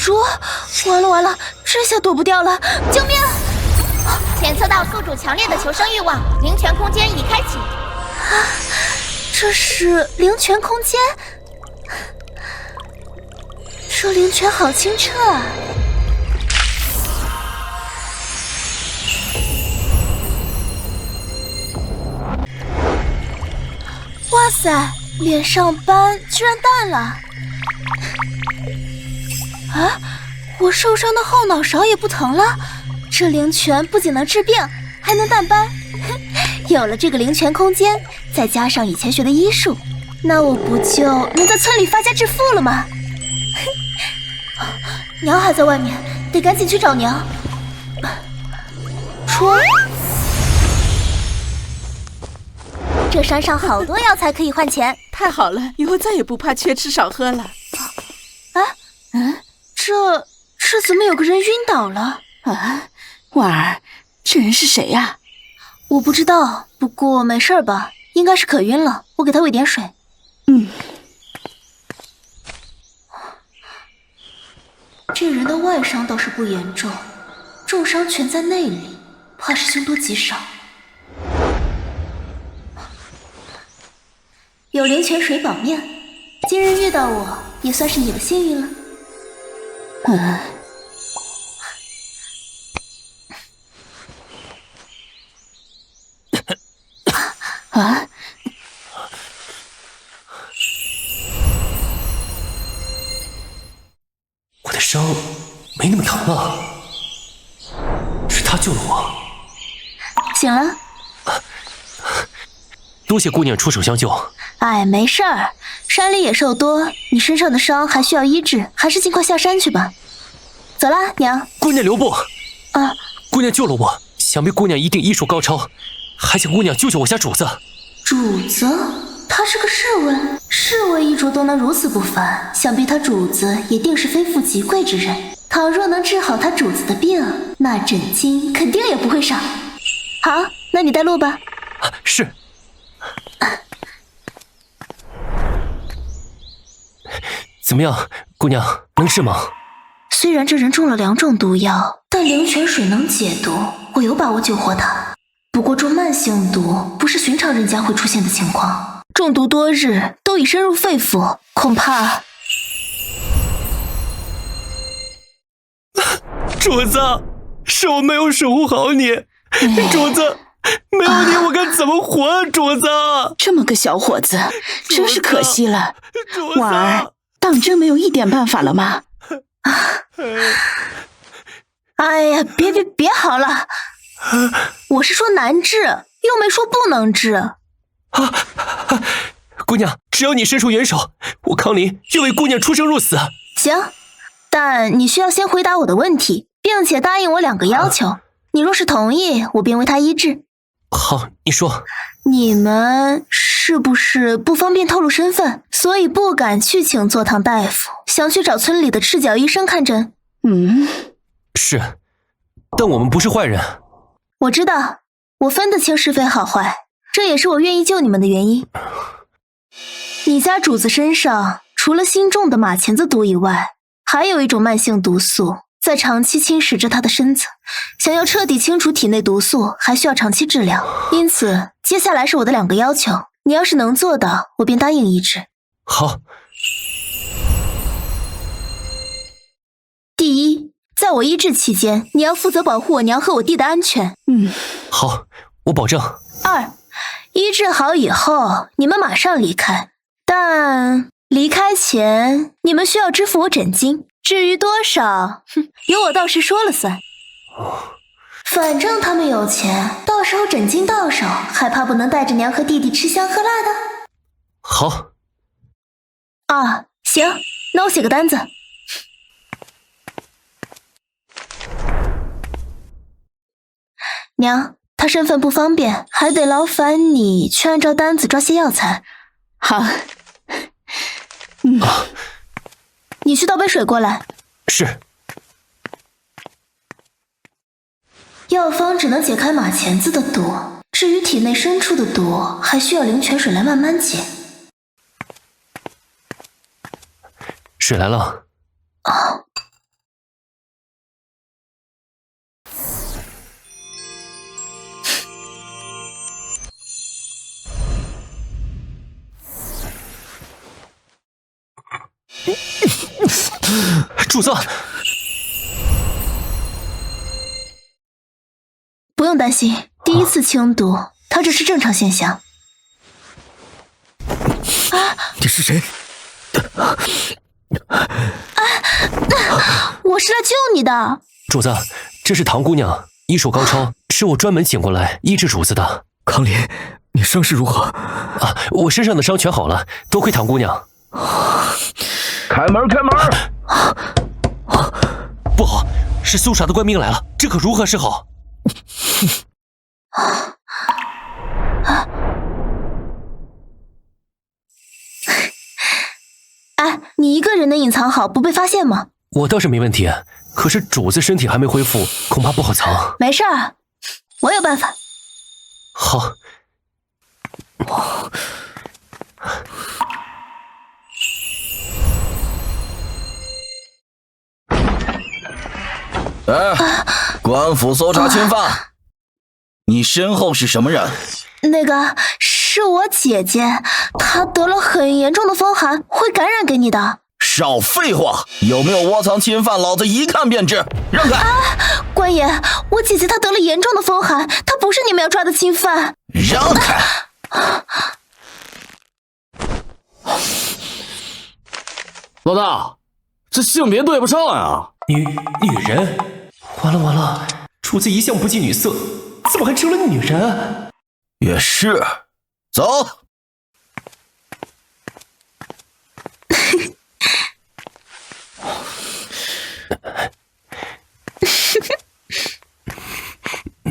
住！完了完了，这下躲不掉了！救命！检测到宿主强烈的求生欲望，灵泉空间已开启。这是灵泉空间？这灵泉好清澈啊！哇塞，脸上斑居然淡了！啊，我受伤的后脑勺也不疼了。这灵泉不仅能治病，还能淡斑。有了这个灵泉空间，再加上以前学的医术，那我不就能在村里发家致富了吗？娘还在外面，得赶紧去找娘。戳！这山上好多药材可以换钱。太好了，以后再也不怕缺吃少喝了。这怎么有个人晕倒了？啊，婉儿，这人是谁呀？我不知道，不过没事吧？应该是可晕了，我给他喂点水。这人的外伤倒是不严重，重伤全在内里，怕是凶多吉少。有灵泉水保命，今日遇到我也算是你的幸运了。我的伤没那么疼了，是他救了我。醒了？多谢姑娘出手相救。哎，没事儿，山里野兽多，你身上的伤还需要医治，还是尽快下山去吧。走啦，娘。姑娘留步！啊，姑娘救了我，想必姑娘一定医术高超，还请姑娘救救我家主子。主子？他是个侍卫，侍卫衣着都能如此不凡，想必他主子也定是非富即贵之人。倘若能治好他主子的病，那诊金肯定也不会少。好，那你带路吧。是。怎么样，姑娘，能治吗？虽然这人中了2种毒药，但灵泉水能解毒，我有把握救活他。不过中慢性毒不是寻常人家会出现的情况，中毒多日都已深入肺腑，恐怕……主子，是我没有守护好你，主子，没有你我该怎么活啊？主子，这么个小伙子，真是可惜了。婉儿，当真没有一点办法了吗？哎呀，别好了，我是说难治，又没说不能治。姑娘，只要你伸出援手，我康林愿为姑娘出生入死。行，但你需要先回答我的问题，并且答应我2个要求。你若是同意，我便为他医治。好，你说。你们是不是不方便透露身份，所以不敢去请坐堂大夫，想去找村里的赤脚医生看诊？是，但我们不是坏人。我知道，我分得清是非好坏，这也是我愿意救你们的原因。你家主子身上除了心中的马钱子毒以外，还有一种慢性毒素在长期侵蚀着他的身子，想要彻底清除体内毒素，还需要长期治疗。因此，接下来是我的2个要求，你要是能做到，我便答应医治。好。第一，在我医治期间，你要负责保护我娘和我弟的安全。好，我保证。2，医治好以后，你们马上离开，但离开前，你们需要支付我诊金。至于多少，由我到时说了算。反正他们有钱，到时候诊金到手，还怕不能带着娘和弟弟吃香喝辣的？好。行，那我写个单子。娘，他身份不方便，还得劳烦你去按照单子抓些药材。好。你去倒杯水过来。是。药方只能解开马钳子的毒，至于体内深处的毒，还需要灵泉水来慢慢解。水来了。主子，不用担心，第一次轻毒，它这是正常现象。你是谁？我是来救你的。主子，这是唐姑娘，医术高超，是我专门请过来医治主子的。康林，你伤势如何？啊，我身上的伤全好了，多亏唐姑娘。开门，开门！不好，是苏察的官兵来了，这可如何是好？哎，你一个人能隐藏好不被发现吗？我倒是没问题，可是主子身体还没恢复，恐怕不好藏。没事儿，我有办法。好。官府搜查侵犯，你身后是什么人？那个是我姐姐，她得了很严重的风寒，会感染给你的。少废话！有没有窝藏侵犯，老子一看便知。让开！官爷，我姐姐她得了严重的风寒，她不是你们要抓的侵犯。让开！老大，这性别对不上呀！女人，完了完了，主子一向不近女色，怎么还成了女人？也是，走。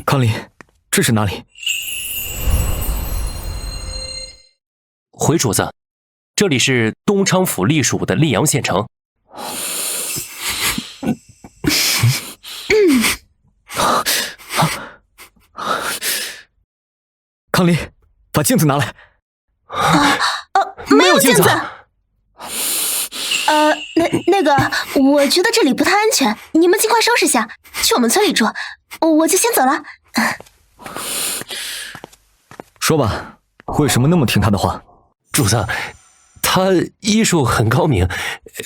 康林，这是哪里？回主子，这里是东昌府隶属的溧阳县城。康林，把镜子拿来。没有镜子。那个，我觉得这里不太安全，你们尽快收拾下，去我们村里住。我就先走了。说吧，为什么那么听他的话？主子，他医术很高明，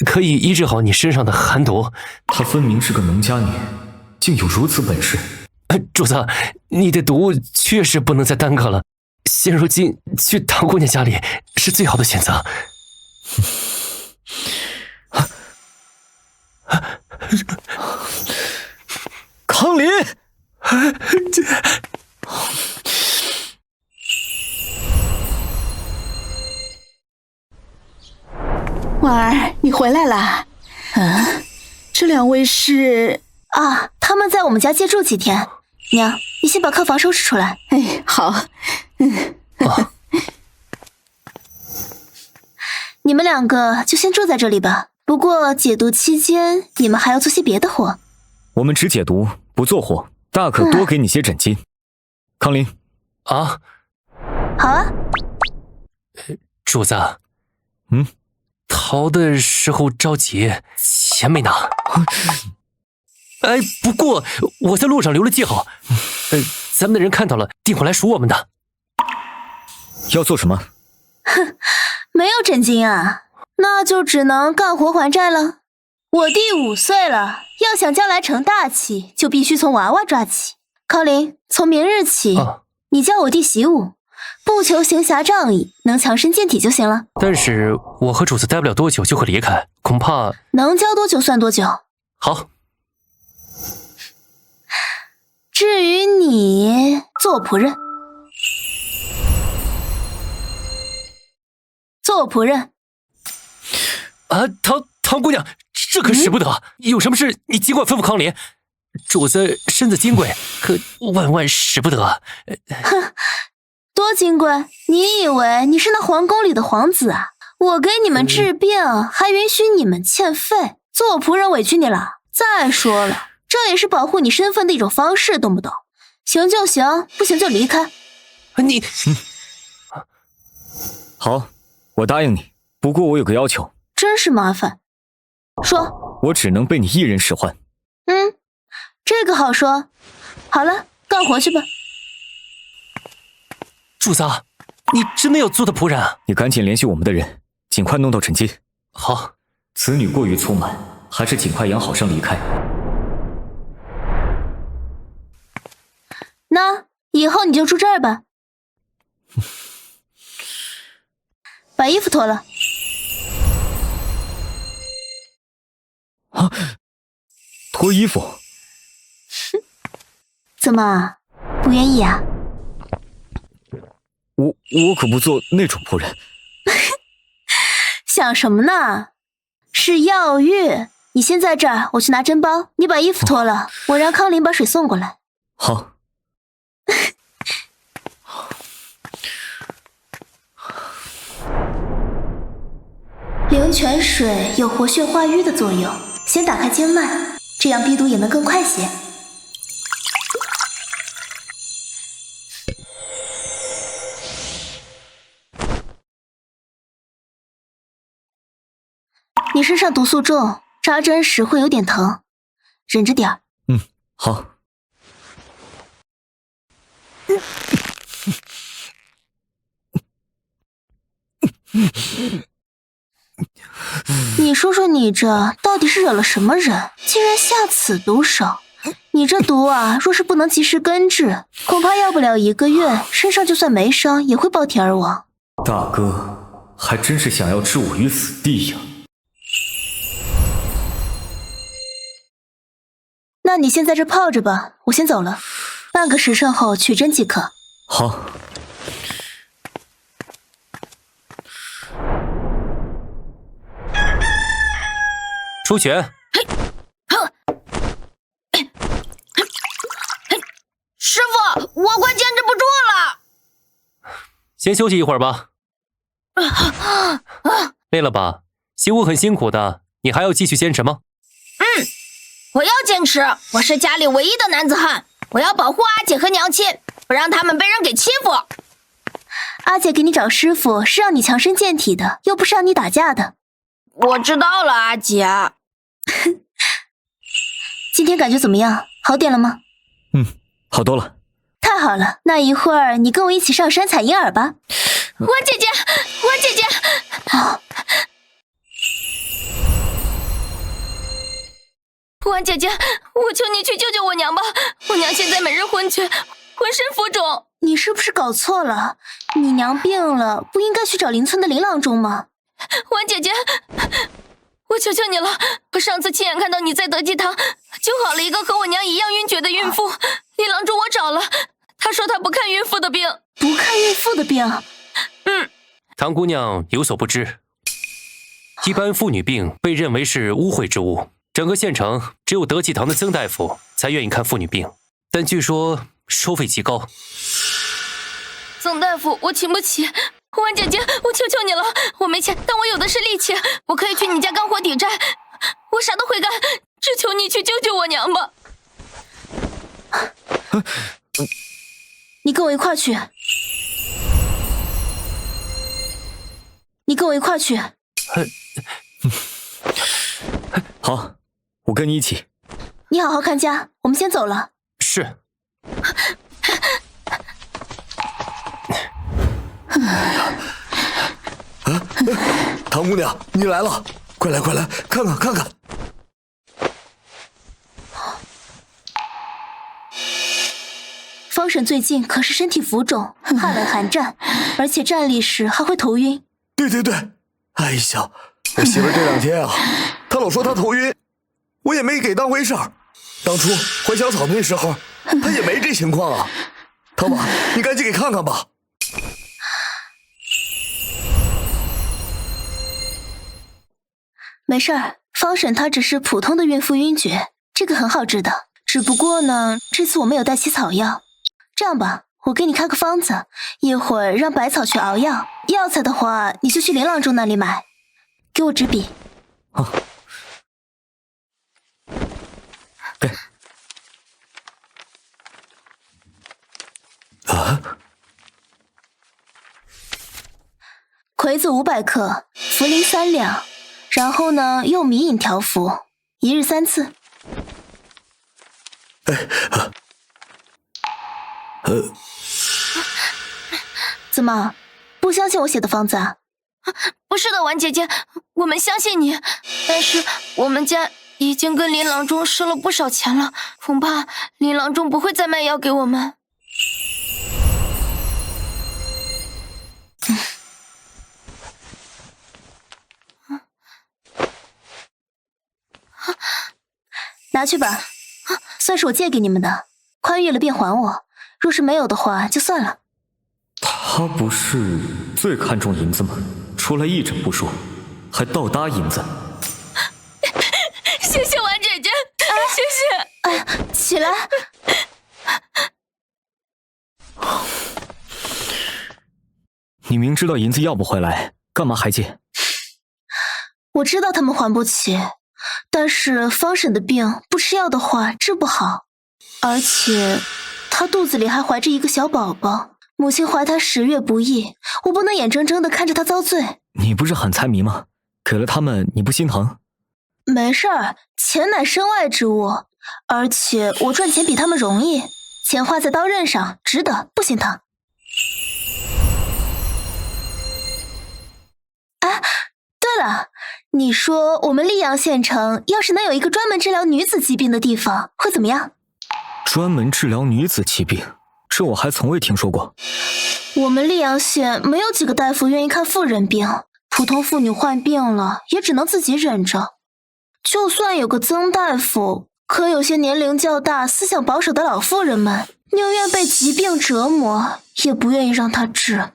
可以医治好你身上的寒毒。她分明是个农家女，竟有如此本事。主子，你的毒确实不能再耽搁了。现如今去唐姑娘家里是最好的选择。康林，婉儿，你回来啦？这两位是？啊，他们在我们家借住几天。娘，你先把客房收拾出来。哎，好。你们两个就先住在这里吧。不过解毒期间，你们还要做些别的活。我们只解毒，不做活，大可多给你些诊金。康林，啊，好啊。主子，逃的时候着急，钱没拿。哎，不过我在路上留了记号，咱们的人看到了，定会来赎我们的。要做什么？哼，没有诊金啊，那就只能干活还债了。我弟5岁了，要想将来成大器，就必须从娃娃抓起。康林，从明日起，你教我弟习武，不求行侠仗义，能强身健体就行了。但是我和主子待不了多久就会离开，恐怕能教多久算多久。好。至于你，做我仆人。做我仆人。啊，唐姑娘，这可使不得！有什么事你尽管吩咐康林。主子身子金贵，可万使不得。哼，多金贵？你以为你是那皇宫里的皇子啊？我给你们治病，还允许你们欠费，做我仆人委屈你了。再说了，这也是保护你身份的一种方式，懂不懂？行就行，不行就离开。你，好，我答应你。不过我有个要求。真是麻烦。说。我只能被你一人使唤。这个好说。好了，干活去吧。主子，你真的要做他仆人啊？你赶紧联系我们的人，尽快弄到诊金。好。此女过于粗蛮，还是尽快养好生离开。那以后你就住这儿吧。把衣服脱了。啊！脱衣服？怎么，不愿意啊？我可不做那种仆人。想什么呢？是药浴。你先在这儿，我去拿针包。你把衣服脱了，我让康林把水送过来。好。灵泉水有活血化瘀的作用，先打开经脉，这样逼毒也能更快些。你身上毒素重，扎针时会有点疼，忍着点儿。好。你说说你这到底是惹了什么人，竟然下此毒手？你这毒啊，若是不能及时根治，恐怕要不了1个月，身上就算没伤，也会爆体而亡。大哥，还真是想要置我于死地呀！那你先在这泡着吧，我先走了，半个时辰后取针即可。好。出拳！师傅，我快坚持不住了。先休息一会儿吧。累了吧？习武很辛苦的，你还要继续坚持吗？我要坚持，我是家里唯一的男子汉，我要保护阿姐和娘亲，不让他们被人给欺负。阿姐给你找师傅是让你强身健体的，又不是让你打架的。我知道了，阿姐。今天感觉怎么样？好点了吗？好多了。太好了，那一会儿你跟我一起上山采银耳吧。我姐姐。婉姐姐，我求你去救救我娘吧！我娘现在每日昏厥，浑身浮肿。你是不是搞错了？你娘病了，不应该去找邻村的琳郎中吗？婉姐姐，我求求你了！我上次亲眼看到你在德济堂救好了一个和我娘一样晕厥的孕妇，琳郎中我找了，他说他不看孕妇的病。不看孕妇的病？唐姑娘有所不知，一般妇女病被认为是污秽之物，整个县城只有德济堂的曾大夫才愿意看妇女病，但据说收费极高。曾大夫，我请不起。婉姐姐，我求求你了，我没钱，但我有的是力气，我可以去你家干活抵债，我啥都会干，只求你去救救我娘吧。你跟我一块去。你跟我一块去。好，我跟你一起。你好好看家，我们先走了。是。唐姑娘，你来了，快来快来，看看看看。方婶最近可是身体浮肿，怕冷寒战，而且站立时还会头晕。对，哎呀，我媳妇这2天啊，她老说她头晕，我也没给当回事儿。当初还小草那时候，她也没这情况啊。唐妈，你赶紧给看看吧。没事儿，方婶她只是普通的孕妇晕厥，这个很好治的。只不过呢，这次我没有带齐草药。这样吧，我给你开个方子，一会儿让百草去熬药。药材的话，你就去琳郎中那里买。给我纸笔。给。葵子500克，茯苓3两，然后呢，用米饮调服，1日3次。怎么，不相信我写的方子啊？不是的，婉姐姐，我们相信你。但是我们家已经跟林郎中收了不少钱了，恐怕林郎中不会再卖药给我们。拿去吧，算是我借给你们的，宽裕了便还我，若是没有的话就算了。他不是最看重银子吗？出来一整部书，还倒搭银子。谢谢婉姐姐，谢谢。哎呀，起来！你明知道银子要不回来，干嘛还借？我知道他们还不起，但是方婶的病不吃药的话治不好，而且她肚子里还怀着一个小宝宝，母亲怀她10月不易，我不能眼睁睁地看着她遭罪。你不是很财迷吗？给了他们你不心疼？没事儿，钱乃身外之物，而且我赚钱比他们容易，钱花在刀刃上，值得，不心疼。哎，对了，你说我们溧阳县城要是能有一个专门治疗女子疾病的地方，会怎么样？专门治疗女子疾病，这我还从未听说过。我们溧阳县没有几个大夫愿意看妇人病，普通妇女患病了也只能自己忍着。就算有个曾大夫，可有些年龄较大、思想保守的老妇人们，宁愿被疾病折磨，也不愿意让他治。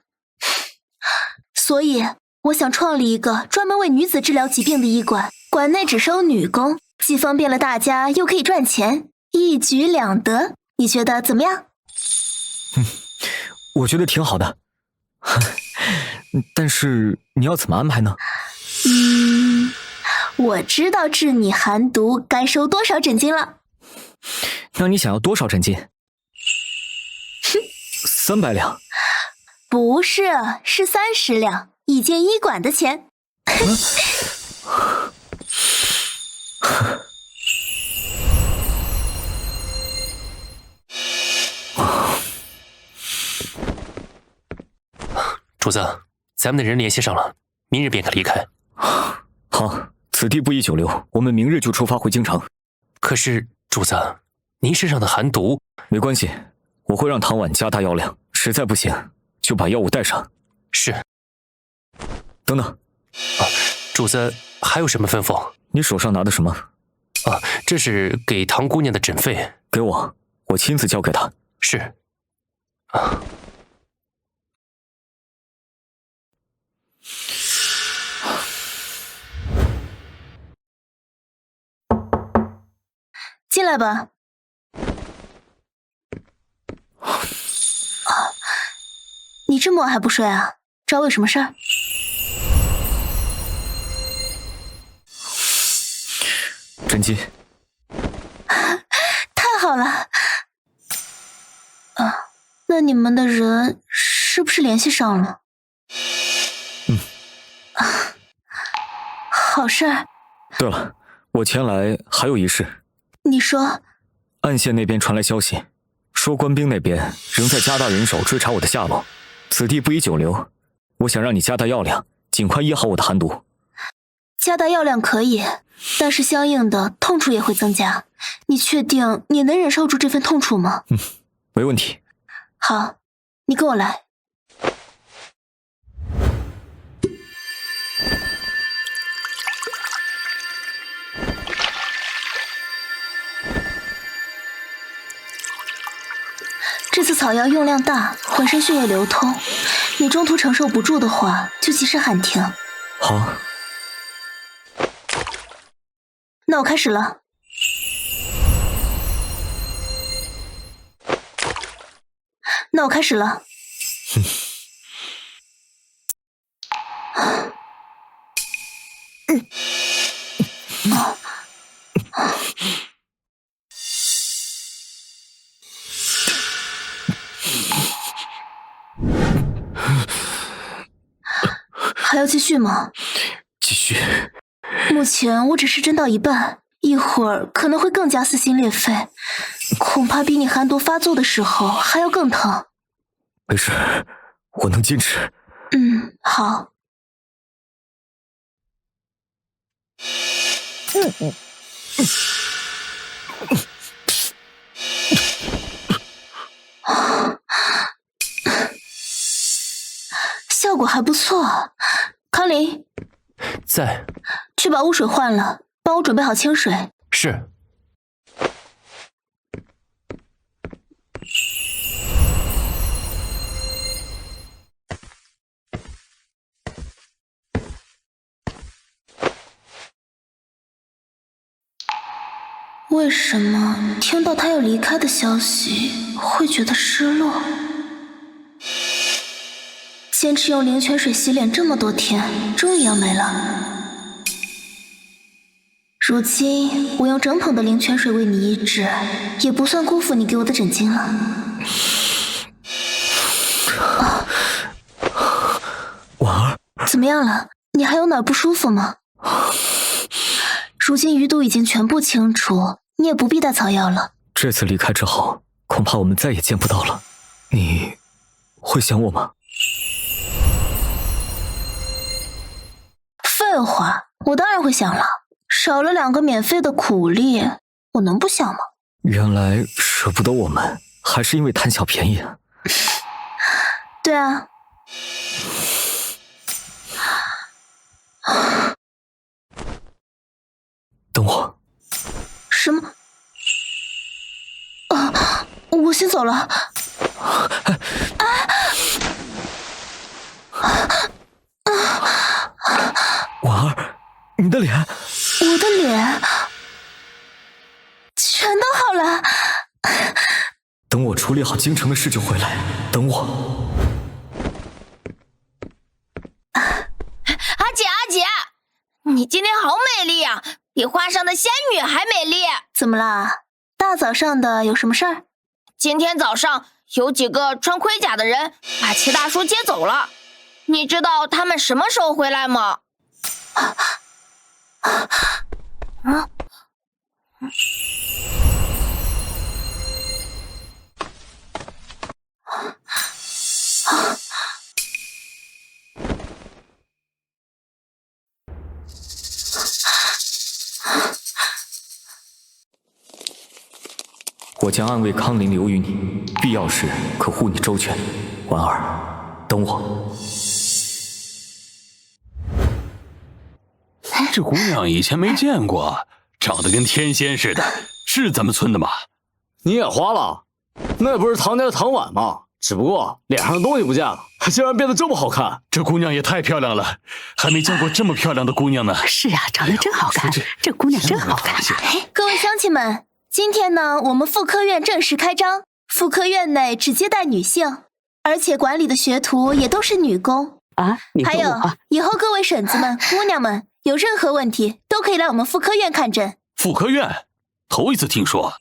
所以，我想创立一个专门为女子治疗疾病的医馆，馆内只收女工，既方便了大家，又可以赚钱，一举两得。你觉得怎么样？我觉得挺好的，但是你要怎么安排呢？我知道治你寒毒该收多少诊金了。那你想要多少诊金？300两？不是，是30两，一间医馆的钱。主子，咱们的人联系上了，明日便可离开。好，此地不宜久留，我们明日就出发回京城。可是，主子，您身上的寒毒……没关系，我会让唐婉加大药量，实在不行就把药物带上。是。等等，主子还有什么吩咐？你手上拿的什么？这是给唐姑娘的诊费。给我，我亲自交给她。是。进来吧。你这么晚还不睡啊？找我有什么事儿？诊金。太好了。那你们的人是不是联系上了？好事儿。对了，我前来还有一事。你说。岸县那边传来消息，说官兵那边仍在加大人手追查我的下落，此地不宜久留。我想让你加大药量，尽快医好我的寒毒。加大药量可以，但是相应的痛楚也会增加。你确定你能忍受住这份痛楚吗？没问题。好，你跟我来。这次草药用量大，浑身血液流通，你中途承受不住的话，就及时喊停。好。那我开始了。那我开始了。还要继续吗？继续。目前我只是针到一半，一会儿可能会更加撕心裂肺，恐怕比你寒毒发作的时候还要更疼。没事，我能坚持。好。效果还不错。康林，在。去把污水换了，帮我准备好清水。是。为什么听到他要离开的消息会觉得失落？坚持用灵泉水洗脸这么多天，终于要没了。如今我用整桶的灵泉水为你医治，也不算辜负你给我的枕巾了。婉儿，怎么样了？你还有哪儿不舒服吗？如今余毒已经全部清除，你也不必带草药了。这次离开之后，恐怕我们再也见不到了。你会想我吗？废话，我当然会想了。少了2个免费的苦力，我能不想吗？原来舍不得我们，还是因为贪小便宜啊。对啊。等我。什么？啊！我先走了。婉儿，你的脸。我的脸全都好了。等我处理好京城的事就回来，等我。阿姐，你今天好美丽啊，比画上的仙女还美丽。怎么啦？大早上的有什么事儿？今天早上有几个穿盔甲的人把齐大叔接走了，你知道他们什么时候回来吗？我将暗卫康林留于你，必要时可护你周全。婉儿，等我。这姑娘以前没见过，长得跟天仙似的，是咱们村的吗？你眼花了？那不是唐家的唐婉吗？只不过脸上的东西不见了，竟然变得这么好看。这姑娘也太漂亮了，还没见过这么漂亮的姑娘呢。是啊，长得真好看，这姑娘真好看。各位乡亲们，今天呢，我们妇科院正式开张。妇科院内只接待女性，而且管理的学徒也都是女工啊。还有，以后各位婶子们、姑娘们有任何问题，都可以来我们妇科院看诊。妇科院，头一次听说。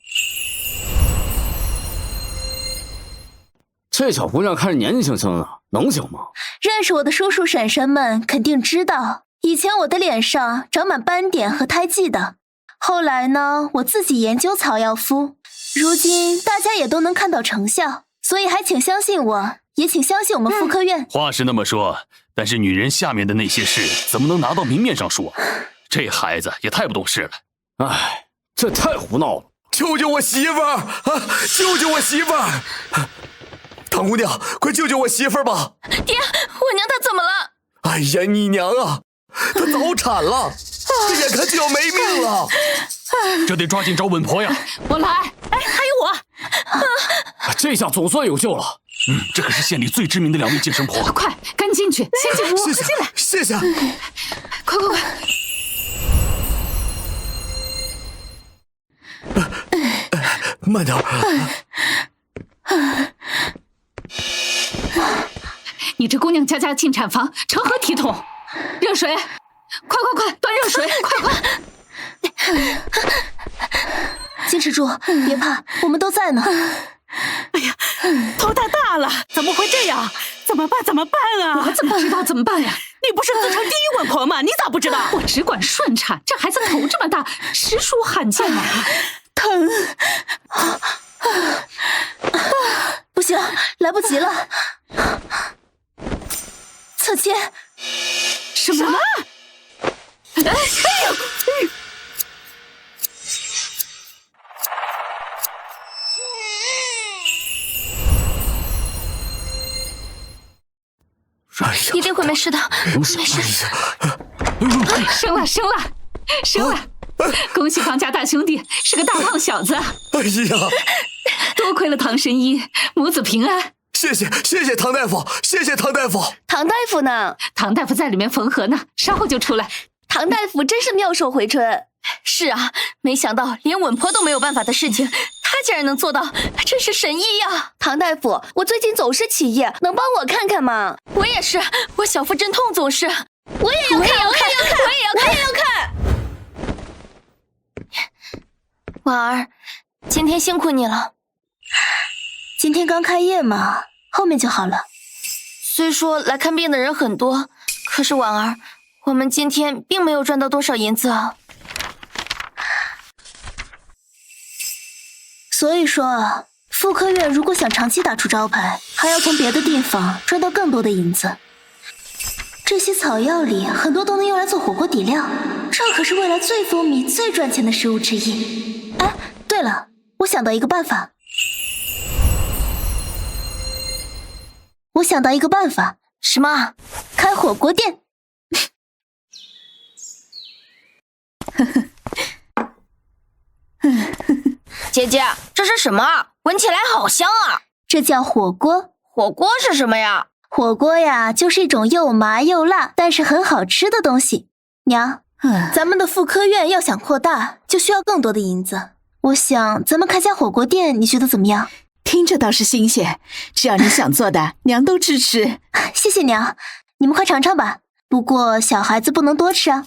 这小姑娘看着年纪轻轻的，能行吗？认识我的叔叔婶婶们肯定知道，以前我的脸上长满斑点和胎记的。后来呢，我自己研究草药敷，如今大家也都能看到成效，所以还请相信我，也请相信我们妇科院。话是那么说，但是女人下面的那些事怎么能拿到明面上说？这孩子也太不懂事了。哎，这太胡闹了！救救我媳妇儿！救救我媳妇儿！唐姑娘，快救救我媳妇儿吧！爹，我娘她怎么了？哎呀，你娘啊！她早产了，这眼看就要没命了。这得抓紧找稳婆呀！我来。哎，还有我。这下总算有救了。这可是县里最知名的2位接生婆。快，赶紧去，先进屋。谢谢，谢谢。快！慢点。你这姑娘家进产房，成何体统？热水，快，端热水，快！坚持住，别怕，我们都在呢。哎呀，头太大了，怎么会这样？怎么办啊？我怎么知道怎么办呀？你不是自称第一稳婆吗？你咋不知道？我只管顺产，这孩子头这么大，实属罕见啊！疼！不行，来不及了。侧切。什么？哎呦！事的，没事。生了！恭喜唐家大兄弟是个大胖小子！哎呀，多亏了唐神医，母子平安。谢谢唐大夫，谢谢唐大夫。唐大夫呢？唐大夫在里面缝合呢，稍后就出来。唐大夫真是妙手回春。是啊，没想到连稳婆都没有办法的事情，他竟然能做到，真是神医呀！唐大夫，我最近总是起夜，能帮我看看吗？我也是，我小腹阵痛总是。我也要看。婉儿，今天辛苦你了。今天刚开业嘛，后面就好了。虽说来看病的人很多，可是婉儿，我们今天并没有赚到多少银子啊。所以说，妇科院如果想长期打出招牌，还要从别的地方赚到更多的银子。这些草药里很多都能用来做火锅底料，这可是未来最风靡、最赚钱的食物之一。哎，对了，我想到一个办法。什么？开火锅店。姐姐，这是什么？闻起来好香啊！这叫火锅。火锅是什么呀？火锅呀，就是一种又麻又辣，但是很好吃的东西。娘，咱们的妇科院要想扩大，就需要更多的银子。我想咱们开家火锅店，你觉得怎么样？听着倒是新鲜，只要你想做的，娘都支持。谢谢娘，你们快尝尝吧。不过小孩子不能多吃啊。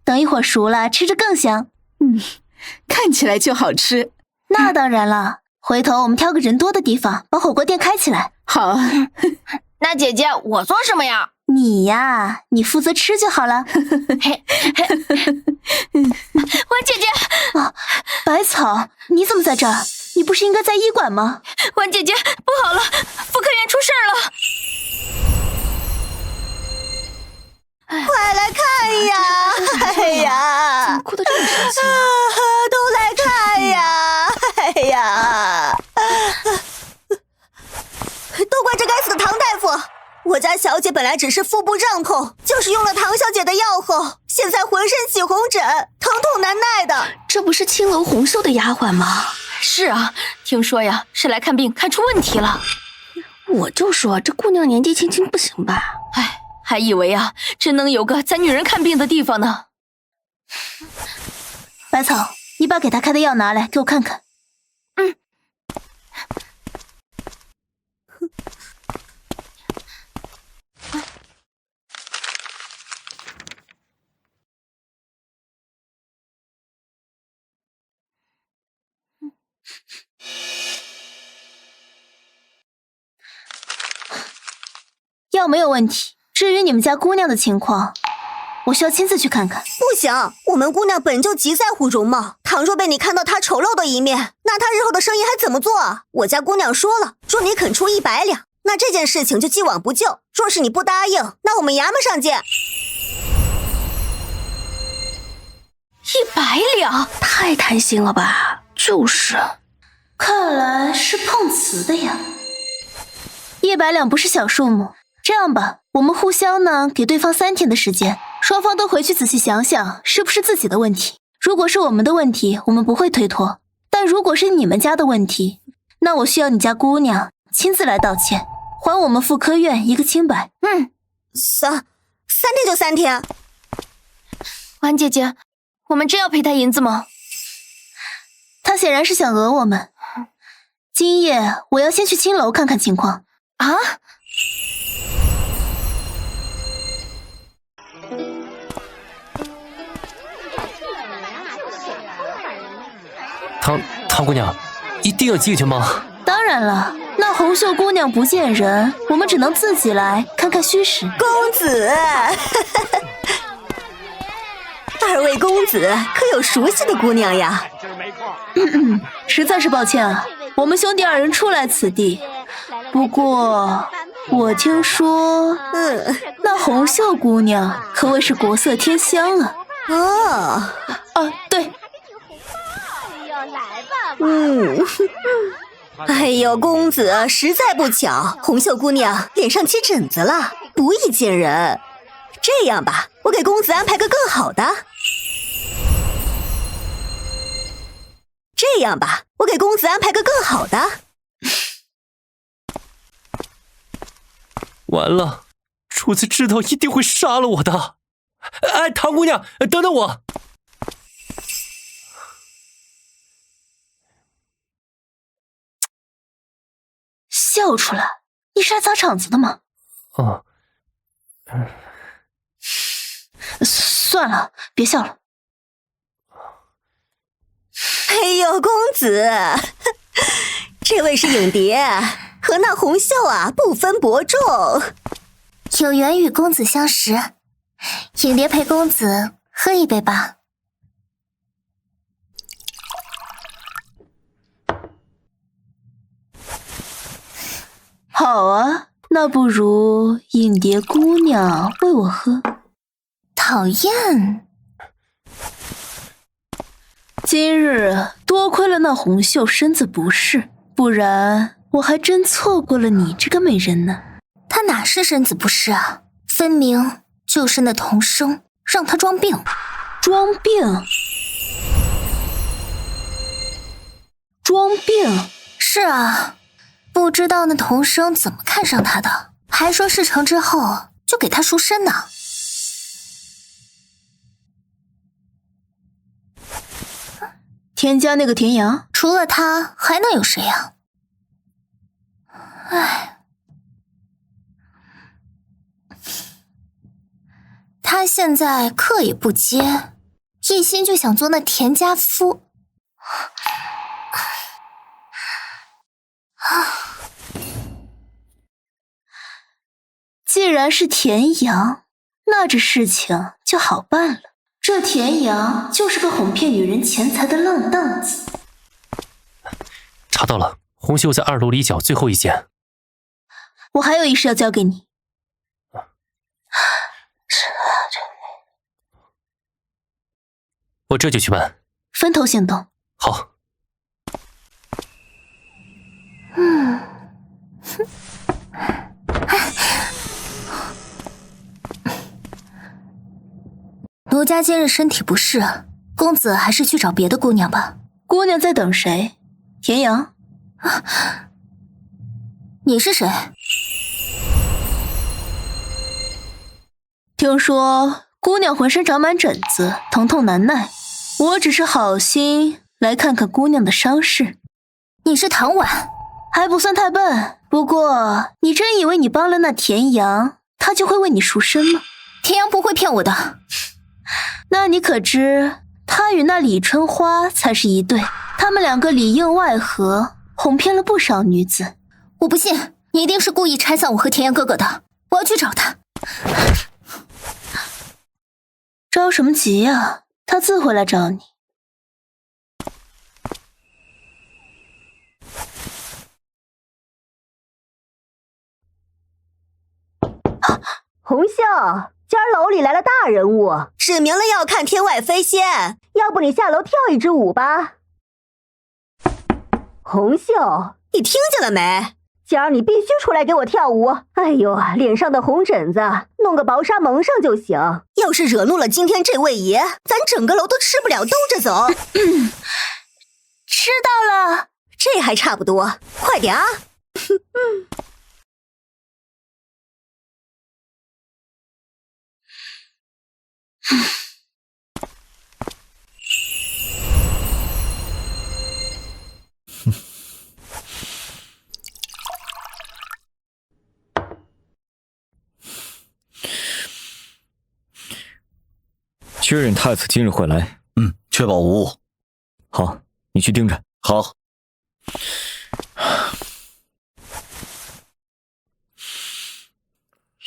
等一会儿熟了，吃着更香。看起来就好吃。那当然了，回头我们挑个人多的地方，把火锅店开起来。好啊。那姐姐，我做什么呀？你呀，你负责吃就好了。婉姐姐，百草，你怎么在这儿？你不是应该在医馆吗？婉姐姐，不好了，妇科院出事了！快来看呀！哎呀，怎么哭得这么伤心啊？都来看呀！哎呀，都怪这该死的唐大夫！我家小姐本来只是腹部胀痛，就是用了唐小姐的药后，现在浑身起红疹，疼痛难耐的。这不是青楼红袖的丫鬟吗？是啊，听说呀是来看病看出问题了。我就说这姑娘年纪轻轻不行吧？哎，还以为啊真能有个咱女人看病的地方呢。百草，你把给她开的药拿来给我看看。药没有问题，至于你们家姑娘的情况，我需要亲自去看看。不行，我们姑娘本就极在乎容貌，倘若被你看到她丑陋的一面，那她日后的生意还怎么做啊？我家姑娘说了，若你肯出100两，那这件事情就既往不咎；若是你不答应，那我们衙门上见。100两，太贪心了吧？就是，看来是碰瓷的呀。100两不是小数目。这样吧，我们互相呢给对方3天的时间，双方都回去仔细想想是不是自己的问题。如果是我们的问题，我们不会推脱；但如果是你们家的问题，那我需要你家姑娘亲自来道歉，还我们妇科院一个清白。3天就3天。婉姐姐，我们真要赔他银子吗？他显然是想讹我们。今夜我要先去青楼看看情况。啊？唐姑娘，一定要进去吗？当然了，那红袖姑娘不见人，我们只能自己来看看虚实。公子，2位公子可有熟悉的姑娘呀？实在是抱歉啊，我们兄弟2人初来此地。不过我听说，那红袖姑娘可谓是国色天香啊。对。哎呦，公子，实在不巧，红袖姑娘脸上起疹子了，不宜见人。这样吧，我给公子安排个更好的。这样吧，我给公子安排个更好的。完了，主子知道一定会杀了我的。哎，唐姑娘，等等我。笑出来？你是来砸场子的吗？哦，算了，别笑了。哎呦，公子，这位是影蝶，和那红袖啊不分伯仲。有缘与公子相识，影蝶陪公子喝一杯吧。好啊，那不如影蝶姑娘为我喝。讨厌。今日多亏了那红袖身子不适，不然我还真错过了你这个美人呢。她哪是身子不适啊，分明就是那童生让她装病。装病？装病？是啊，不知道那童生怎么看上她的，还说事成之后就给她赎身呢。田家那个田阳，除了他还能有谁呀？唉，他现在课也不接，一心就想做那田家夫。既然是田阳，那这事情就好办了。这田阳就是个哄骗女人钱财的浪荡子。查到了，红袖在2楼里角最后一间。我还有一事要交给你。我这就去办。分头行动。好。奴家今日身体不适，公子还是去找别的姑娘吧。姑娘在等谁？田阳？你是谁？听说姑娘浑身长满疹子，疼痛难耐，我只是好心来看看姑娘的伤势。你是唐婉，还不算太笨。不过，你真以为你帮了那田阳，他就会为你赎身吗？田阳不会骗我的。那你可知，他与那李春花才是一对，他们两个里应外合，哄骗了不少女子。我不信，你一定是故意拆散我和田阳哥哥的。我要去找他。着什么急呀？他自会来找你。红袖，今儿楼里来了大人物，指明了要看天外飞仙，要不你下楼跳一支舞吧？红袖，你听见了没？今儿你必须出来给我跳舞！哎呦，脸上的红疹子弄个薄纱蒙上就行。要是惹怒了今天这位爷，咱整个楼都吃不了兜着走。知道了，这还差不多，快点啊！确认太子今日会来。确保无误。好，你去盯着。好。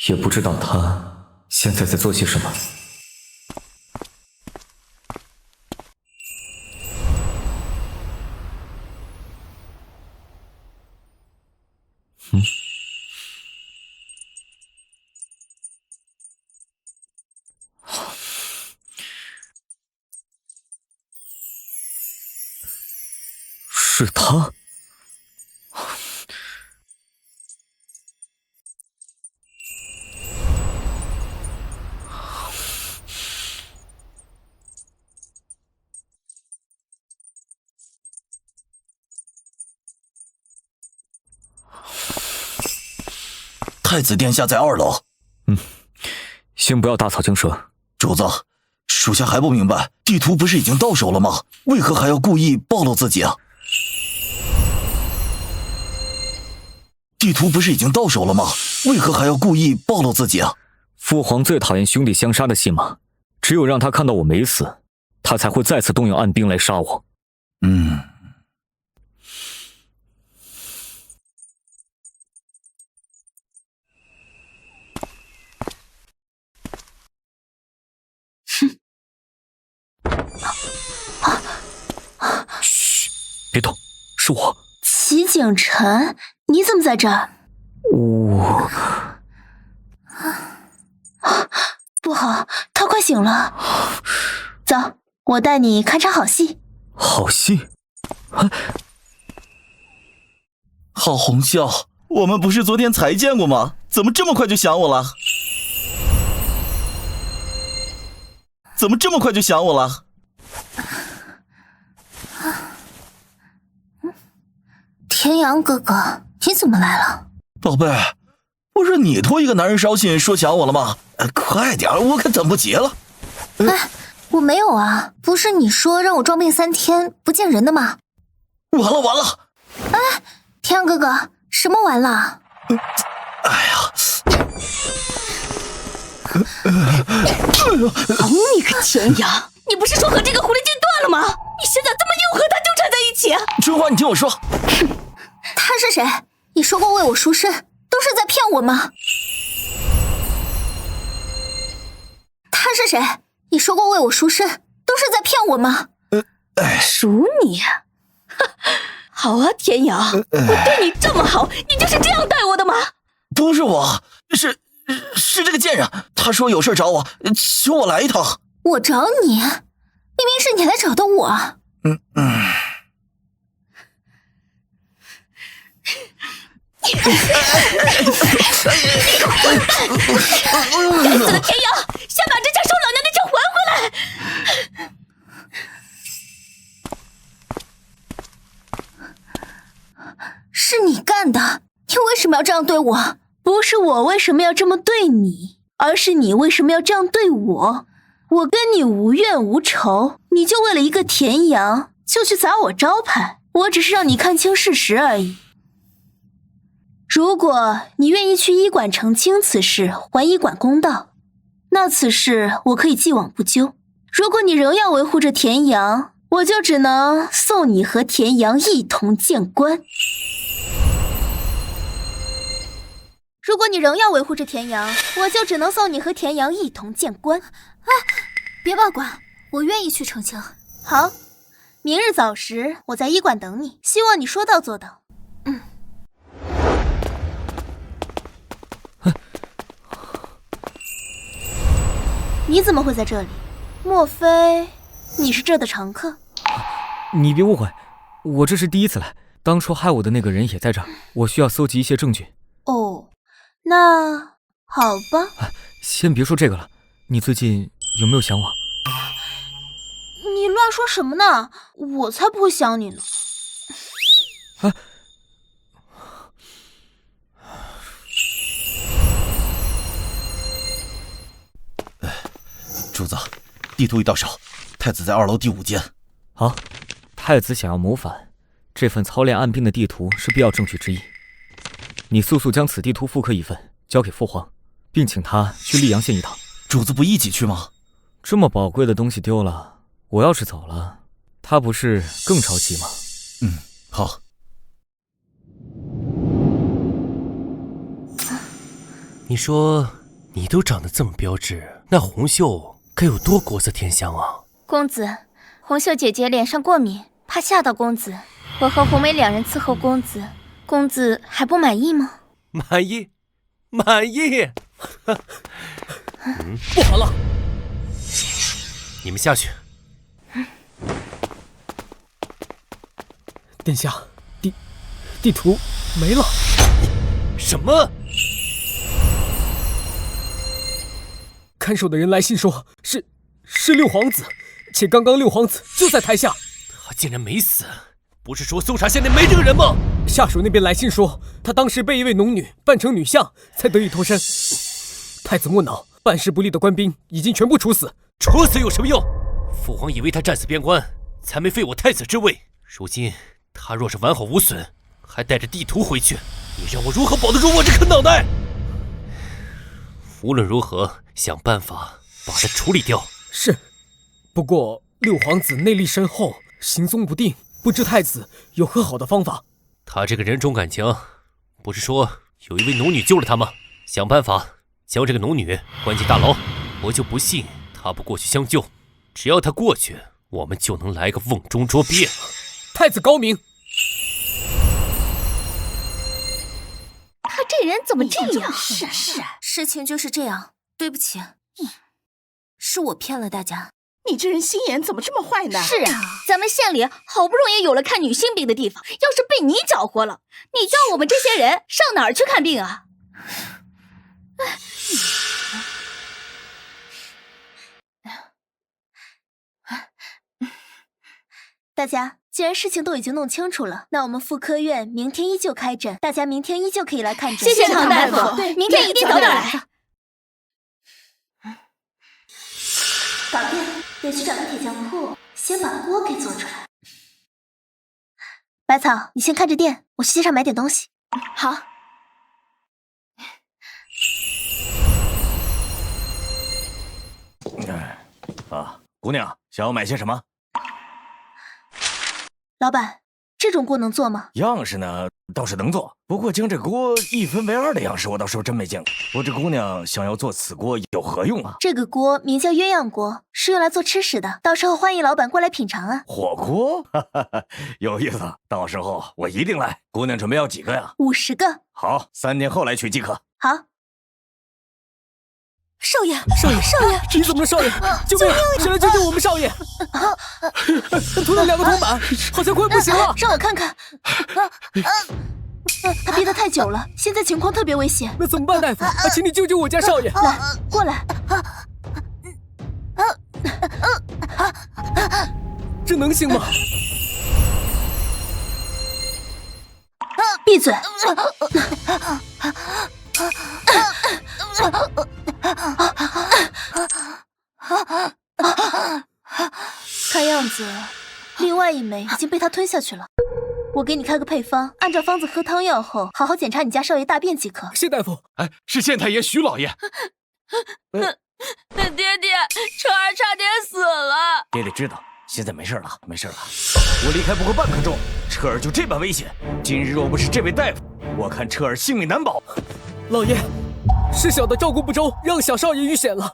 也不知道他现在在做些什么。是他。太子殿下在2楼。先不要大草惊蛇。主子，属下还不明白，地图不是已经到手了吗？为何还要故意暴露自己啊？地图不是已经到手了吗？为何还要故意暴露自己啊？父皇最讨厌兄弟相杀的戏码，只有让他看到我没死，他才会再次动用暗兵来杀我。嘘，别动，是我。齐景晨，你怎么在这儿？不好，他快醒了。走，我带你看场好戏。好戏？郝红啸，我们不是昨天才见过吗？怎么这么快就想我了？田阳哥哥，你怎么来了？宝贝，不是你托一个男人捎信说想我了吗？快点，我可等不及了。我没有啊，不是你说让我装病3天不见人的吗？完了！田阳哥哥，什么完了？你个田阳，你不是说和这个狐狸精断了吗？你现在怎么又和他纠缠在一起？春花，你听我说。他是谁？你说过为我赎身，都是在骗我吗？他是谁？你说过为我赎身，都是在骗我吗？赎你？好啊，田阳，我对你这么好，你就是这样待我的吗？不是我，是这个贱人，他说有事找我，求我来一趟。我找你？明明是你来找的我。该死的田阳，先把这家收老娘的账还回来！是你干的，你为什么要这样对我？不是我为什么要这么对你，而是你为什么要这样对我？我跟你无怨无仇，你就为了一个田阳就去砸我招牌，我只是让你看清事实而已。如果你愿意去医馆澄清此事，还医馆公道，那此事我可以既往不咎。如果你仍要维护着田阳，我就只能送你和田阳一同见官。如果你仍要维护着田阳，我就只能送你和田阳一同见官。别罢管，我愿意去澄清。好，明日早时我在医馆等你，希望你说到做到。你怎么会在这里？莫非你是这的常客？你别误会，我这是第一次来，当初害我的那个人也在这儿，我需要搜集一些证据。哦，那好吧。先别说这个了，你最近有没有想我？你乱说什么呢？我才不会想你呢。主子，地图已到手，太子在2楼第5间。好，太子想要谋反，这份操练暗兵的地图是必要证据之一。你速速将此地图复刻一份，交给父皇，并请他去溧阳县一趟。主子不一起去吗？这么宝贵的东西丢了，我要是走了，他不是更着急吗？好。你说你都长得这么标致，那红袖该有多国色天香啊！公子，红袖姐姐脸上过敏，怕吓到公子。我和红梅2人伺候公子，公子还不满意吗？满意，满意。不好了！你们下去。殿下，地图没了。什么？看守的人来信说是六皇子，且刚刚六皇子就在台下。他竟然没死，不是说搜查线内没这个人吗？下属那边来信说，他当时被一位农女扮成女相，才得以脱身。太子木脑，办事不力的官兵已经全部处死。处死有什么用？父皇以为他战死边关，才没废我太子之位。如今他若是完好无损，还带着地图回去，你让我如何保得住我这颗脑袋？无论如何，想办法把他处理掉。是，不过六皇子内力深厚，行踪不定，不知太子有何好的方法？他这个人重感情，不是说有一位农女救了他吗？想办法将这个农女关进大牢，我就不信他不过去相救。只要他过去，我们就能来个瓮中捉鳖。太子高明。他这人怎么这样？是啊，事情就是这样。对不起，是我骗了大家。你这人心眼怎么这么坏呢？是啊，咱们县里好不容易有了看女性病的地方，要是被你搅和了，你叫我们这些人上哪儿去看病啊？大家，既然事情都已经弄清楚了，那我们妇科院明天依旧开诊，大家明天依旧可以来看诊。谢谢唐大夫，对，明天一定早点来。搞定，得去找个铁匠铺，先把锅给做出来。百草，你先看着店，我去街上买点东西。好。姑娘想要买些什么？老板，这种锅能做吗？样式呢倒是能做，不过将这锅一分为二的样式，我倒是真没见过。我这姑娘想要做此锅有何用啊？这个锅名叫鸳鸯锅，是用来做吃食的，到时候欢迎老板过来品尝啊。火锅，有意思，到时候我一定来。姑娘准备要几个呀？50个。好，3天后来取即可。好。少爷，少爷，少爷，你怎么了？少爷，救命！谁来救救我们少爷？涂了2个铜板，好像快不行了。让我看看。他憋得太久了，现在情况特别危险。那怎么办，大夫？请你救救我家少爷。来，过来。这能行吗？闭嘴！看样子，另外一枚已经被他吞下去了。我给你开个配方，按照方子喝汤药后，好好检查你家少爷大便即可。谢大夫。哎，是县太爷徐老爷。爹爹，车儿差点死了。爹爹知道，现在没事了，没事了。我离开不过半刻钟，车儿就这般危险。今日若不是这位大夫，我看车儿性命难保。老爷，是小的照顾不周，让小少爷遇险了。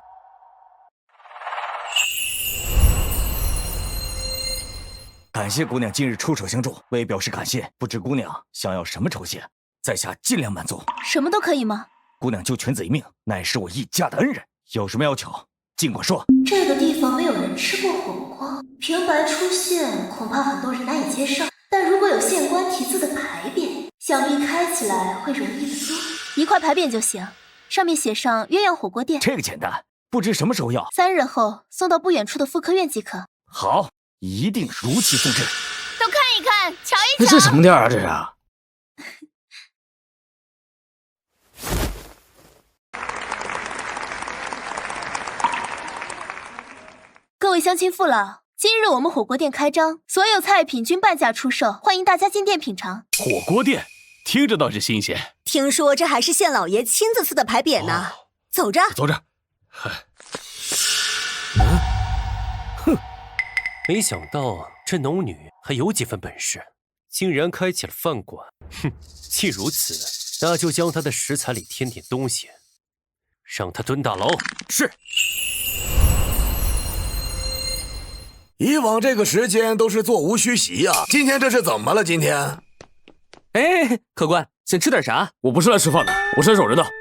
感谢姑娘今日出手相助，为表示感谢，不知姑娘想要什么酬谢，在下尽量满足。什么都可以吗？姑娘救犬子一命，乃是我一家的恩人，有什么要求尽管说。这个地方没有人吃过火锅，平白出现，恐怕很多人难以接受。但如果有县官题字的牌匾，想必开起来会容易得多。1块牌匾就行，上面写上鸳鸯火锅店。这个简单，不知什么时候要？3日后送到不远处的妇科院即可。好，一定如期送至。都看一看，瞧一瞧。这什么店啊？这是？各位乡亲父老，今日我们火锅店开张，所有菜品均半价出售，欢迎大家进店品尝。火锅店听着倒是新鲜。听说这还是县老爷亲自刺的牌匾呢。走着，走着。哼，没想到这农女还有几分本事，竟然开起了饭馆。哼，既如此，那就将她的食材里添点东西，让她蹲大牢。是。以往这个时间都是座无虚席呀，今天这是怎么了？今天，哎，客官，想吃点啥？我不是来吃饭的，我是来找人的。哎呀，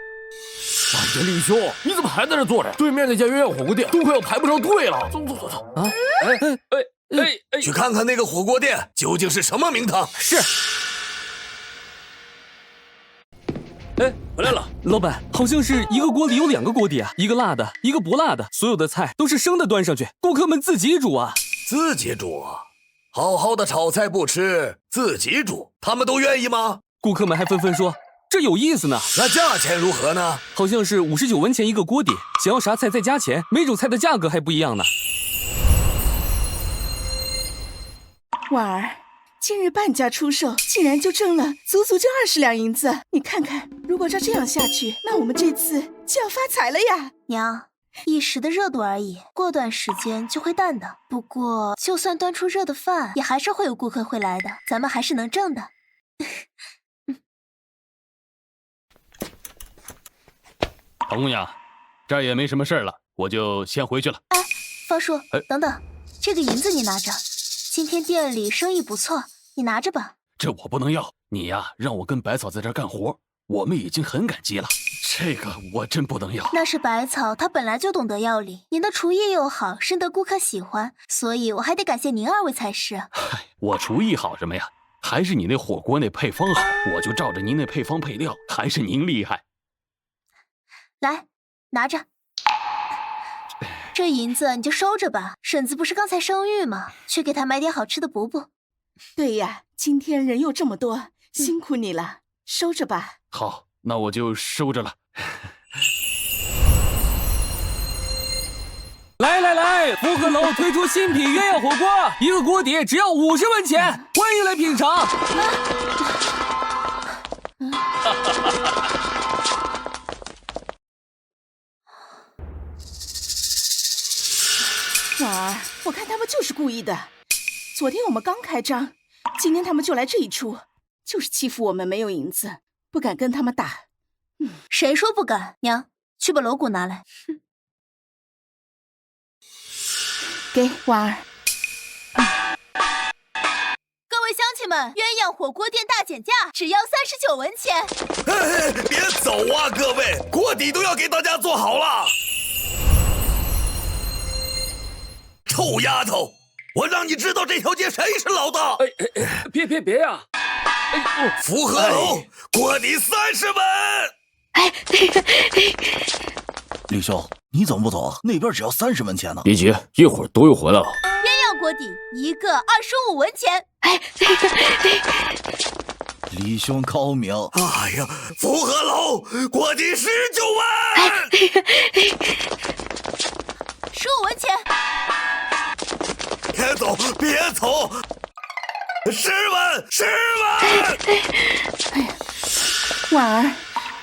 李兄，你怎么还在这坐着？对面那家鸳鸯火锅店都快要排不上队了。走。啊！去看看那个火锅店究竟是什么名堂。是。哎，回来了，老板，好像是一个锅里有2个锅底啊，一个辣的，一个不辣的，所有的菜都是生的端上去，顾客们自己煮啊。自己煮？好好的炒菜不吃，自己煮，他们都愿意吗？顾客们还纷纷说这有意思呢。那价钱如何呢？好像是59文钱一个锅底，想要啥菜再加钱，每种菜的价格还不一样呢。婉儿，今日半价出售，竟然就挣了足就20两银子。你看看，如果照这样下去，那我们这次就要发财了呀！娘，一时的热度而已，过段时间就会淡的。不过，就算端出热的饭，也还是会有顾客会来的，咱们还是能挣的。唐姑娘，这儿也没什么事了，我就先回去了。哎，方叔，等等，这个银子你拿着，今天店里生意不错，你拿着吧。这我不能要，你呀，让我跟百草在这儿干活，我们已经很感激了。这个我真不能要。那是百草，她本来就懂得药理，您的厨艺又好，深得顾客喜欢，所以我还得感谢您2位才是。嗨，我厨艺好什么呀？还是你那火锅那配方好，我就照着您那配方配料，还是您厉害。来，拿着，这银子你就收着吧。婶子不是刚才生育吗？去给她买点好吃的补补。对呀，今天人又这么多，辛苦你了，收着吧。好，那我就收着了。来，福和楼推出新品鸳鸯火锅，一个锅底只要50文钱，欢迎来品尝。婉儿，我看他们就是故意的。昨天我们刚开张，今天他们就来这一出，就是欺负我们没有银子，不敢跟他们打。谁说不敢？娘，去把锣鼓拿来。给婉儿。各位乡亲们，鸳鸯火锅店大减价，只要39文钱。别走啊，各位，锅底都要给大家做好了。臭丫头，我让你知道这条街谁是老大！别呀！福和楼锅底30文。李兄，你怎么不走啊？那边只要30文钱呢。别急，一会儿都有回来了。鸳鸯锅底一个25文钱。李兄高明。哎呀，福和楼锅底19文。15文钱。别走！10文。婉儿，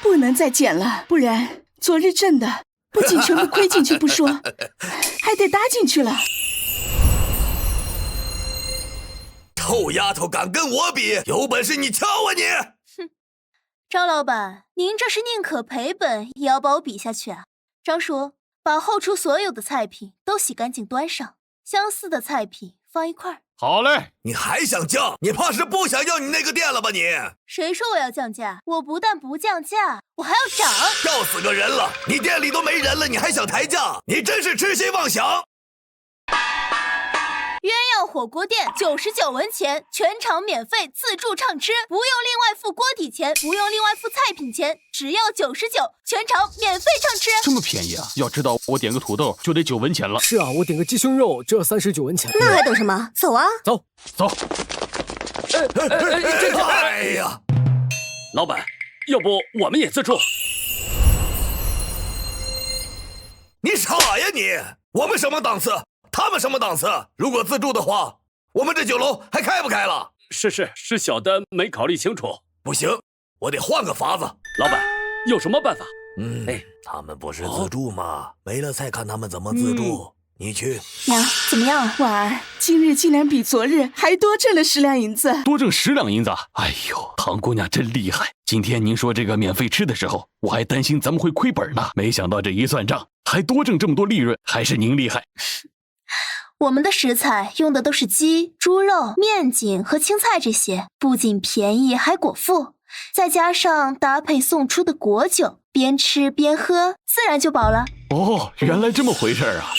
不能再减了，不然昨日挣的不仅全部亏进去不说，还得搭进去了。臭丫头敢跟我比，有本事你敲啊你！哼，张老板，您这是宁可赔本也要把我比下去啊？张叔，把后厨所有的菜品都洗干净端上，相似的菜品放一块儿。好嘞，你还想降？你怕是不想要你那个店了吧你？谁说我要降价？我不但不降价，我还要涨！要死个人了！你店里都没人了，你还想抬价？你真是痴心妄想！鸳鸯火锅店99文钱，全场免费自助畅吃，不用另外付锅底钱，不用另外付菜品钱，只要99，全场免费畅吃。这么便宜啊！要知道我点个土豆就得9文钱了。是啊，我点个鸡胸肉就要39文钱。那还等什么？走啊！走。哎呀，老板，要不我们也自助？你傻呀你！我们什么档次？他们什么档次？如果自助的话，我们这酒楼还开不开了？是小的没考虑清楚。不行，我得换个法子。老板，有什么办法？他们不是自助吗？没了菜看他们怎么自助。你去。娘，怎么样啊？婉儿，今日竟然比昨日还多挣了10两银子。多挣10两银子？哎呦，唐姑娘真厉害！今天您说这个免费吃的时候，我还担心咱们会亏本呢，没想到这一算账，还多挣这么多利润，还是您厉害。我们的食材用的都是鸡、猪肉、面筋和青菜这些，不仅便宜还果腹，再加上搭配送出的果酒，边吃边喝，自然就饱了。哦，原来这么回事啊！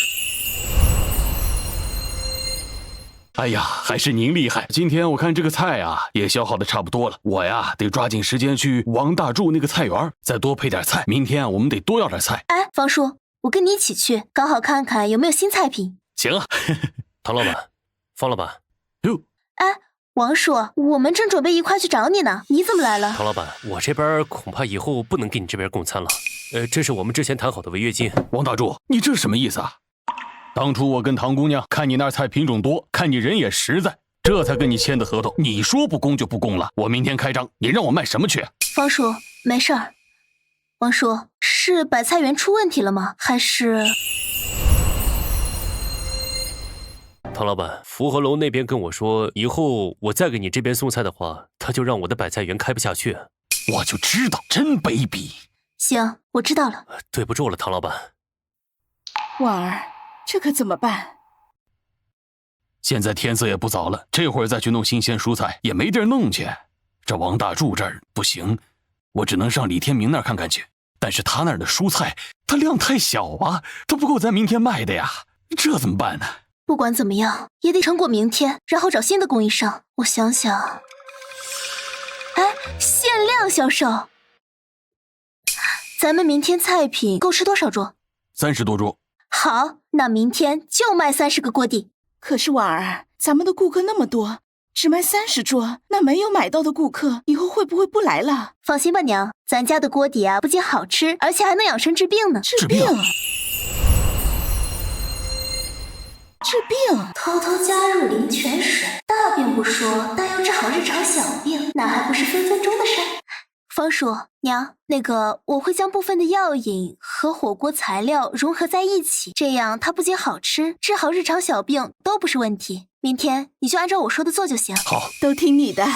哎呀，还是您厉害！今天我看这个菜啊，也消耗的差不多了，我呀得抓紧时间去王大柱那个菜园，再多配点菜。明天我们得多要点菜。哎，方叔，我跟你一起去，刚好看看有没有新菜品。行啊。唐老板，方老板，哟，哎，王叔，我们正准备一块去找你呢，你怎么来了？唐老板，我这边恐怕以后不能给你这边供餐了。这是我们之前谈好的违约金。王大柱，你这什么意思啊？当初我跟唐姑娘看你那菜品种多，看你人也实在，这才跟你签的合同。你说不供就不供了，我明天开张，你让我卖什么去？方叔，没事儿。王叔，是白菜园出问题了吗？还是……唐老板，福和楼那边跟我说，以后我再给你这边送菜的话，他就让我的白菜园开不下去。我就知道，真卑鄙。行，我知道了。对不住了，唐老板。婉儿，这可怎么办？现在天色也不早了，这会儿再去弄新鲜蔬菜也没地儿弄去。这王大柱这儿不行，我只能上李天明那儿看看去。但是他那儿的蔬菜，它量太小啊，它不够咱明天卖的呀，这怎么办呢？不管怎么样，也得撑过明天，然后找新的供应商。我想想，哎，限量销售。咱们明天菜品够吃多少桌？30多桌。好，那明天就卖30个锅底。可是婉儿，咱们的顾客那么多，只卖30桌，那没有买到的顾客以后会不会不来了？放心吧，娘，咱家的锅底啊，不仅好吃，而且还能养生治病呢。治病？治病？偷偷加入灵泉水，大病不说，但要治好日常小病，那还不是分分钟的事？方叔，娘，那个我会将部分的药引和火锅材料融合在一起，这样它不仅好吃，治好日常小病都不是问题。明天你就按照我说的做就行。好，都听你的。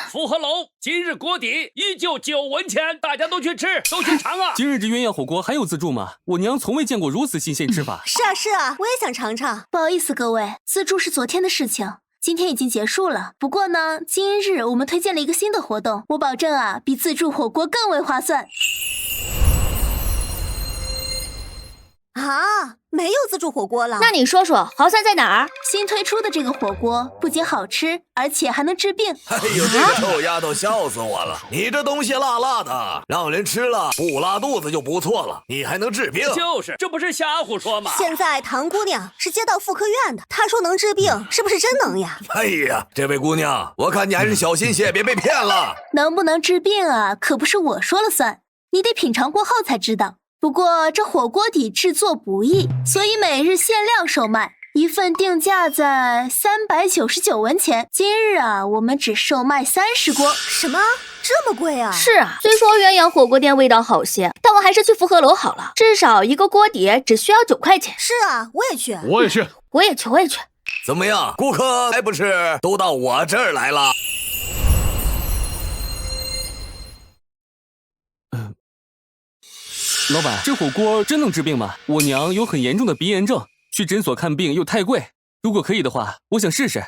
福和楼今日锅底依旧9文钱，大家都去吃，都去尝啊！今日这鸳鸯火锅还有自助吗？我娘从未见过如此新鲜吃法。是啊是啊，我也想尝尝。不好意思各位，自助是昨天的事情，今天已经结束了。不过呢，今日我们推荐了一个新的活动，我保证啊，比自助火锅更为划算。啊，没有自助火锅了。那你说说，划算在哪儿？新推出的这个火锅不仅好吃，而且还能治病。哎呦，这个臭丫头笑死我了！你这东西辣辣的，让人吃了不拉肚子就不错了，你还能治病？就是，这不是瞎胡说吗？现在唐姑娘是接到妇科院的，她说能治病，是不是真能呀？哎呀，这位姑娘，我看你还是小心些，别被骗了。能不能治病啊，可不是我说了算，你得品尝过后才知道。不过这火锅底制作不易，所以每日限量售卖，一份定价在399文钱。今日啊，我们只售卖30锅。什么？这么贵啊？是啊，虽说鸳鸯火锅店味道好些，但我还是去福和楼好了，至少一个锅底只需要9块钱。是啊，我也去。我也去。我也去，我也去。怎么样，顾客还不是都到我这儿来了？老板，这火锅真能治病吗？我娘有很严重的鼻炎症，去诊所看病又太贵，如果可以的话，我想试试。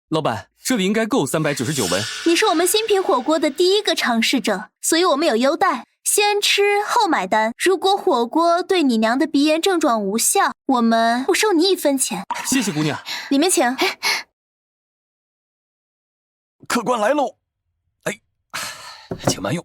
老板，这里应该够399文。你是我们新品火锅的第一个尝试者，所以我们有优待，先吃后买单。如果火锅对你娘的鼻炎症状无效，我们不收你1分钱。谢谢姑娘。里面请。客官来喽！哎，请慢用。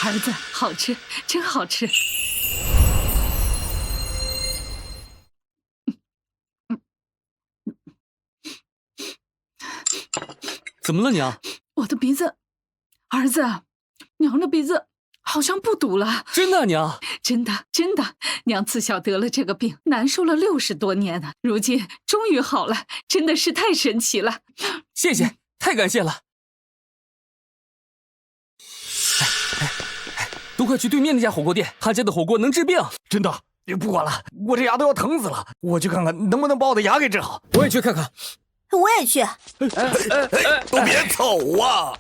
儿子，好吃，真好吃。怎么了，娘？我的鼻子，儿子，娘的鼻子好像不堵了。真的，娘？真的，真的，娘自小得了这个病，难受了60多年呢，如今终于好了，真的是太神奇了。谢谢，太感谢了。都快去对面那家火锅店，他家的火锅能治病。真的？不管了，我这牙都要疼死了，我去看看能不能把我的牙给治好。我也去看看。我也去。都别走啊！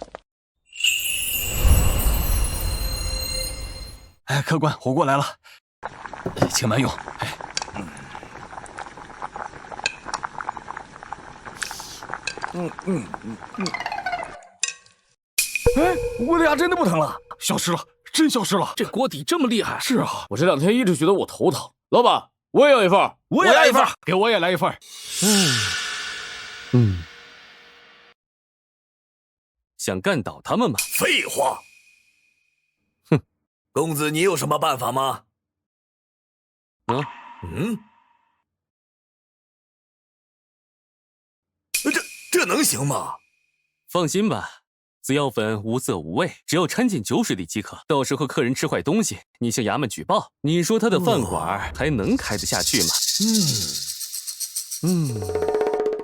哎，客官，火锅来了，请慢用。我的牙真的不疼了，消失了，真消失了。这锅底这么厉害？是啊，我这2天一直觉得我头疼。老板，我也要一份，我也来一份，给我也来一份。想干倒他们吗？废话。哼，公子，你有什么办法吗？这能行吗？放心吧，紫药粉无色无味，只要掺进酒水里即可。到时候客人吃坏东西，你向衙门举报，你说他的饭馆还能开得下去吗？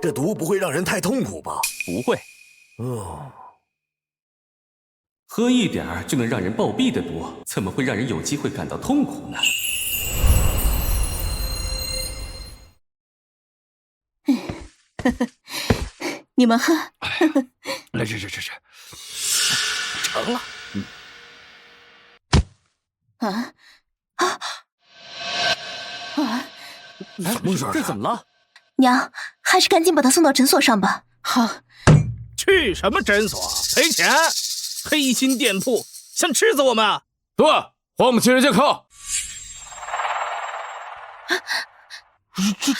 这毒不会让人太痛苦吧？不会。喝一点就能让人暴毙的毒，怎么会让人有机会感到痛苦呢？你们喝。来，这，成了。怎么回事？这怎么了？娘，还是赶紧把他送到诊所上吧。好。去什么诊所？赔钱！黑心店铺想吃死我们？对，还我们亲人健康。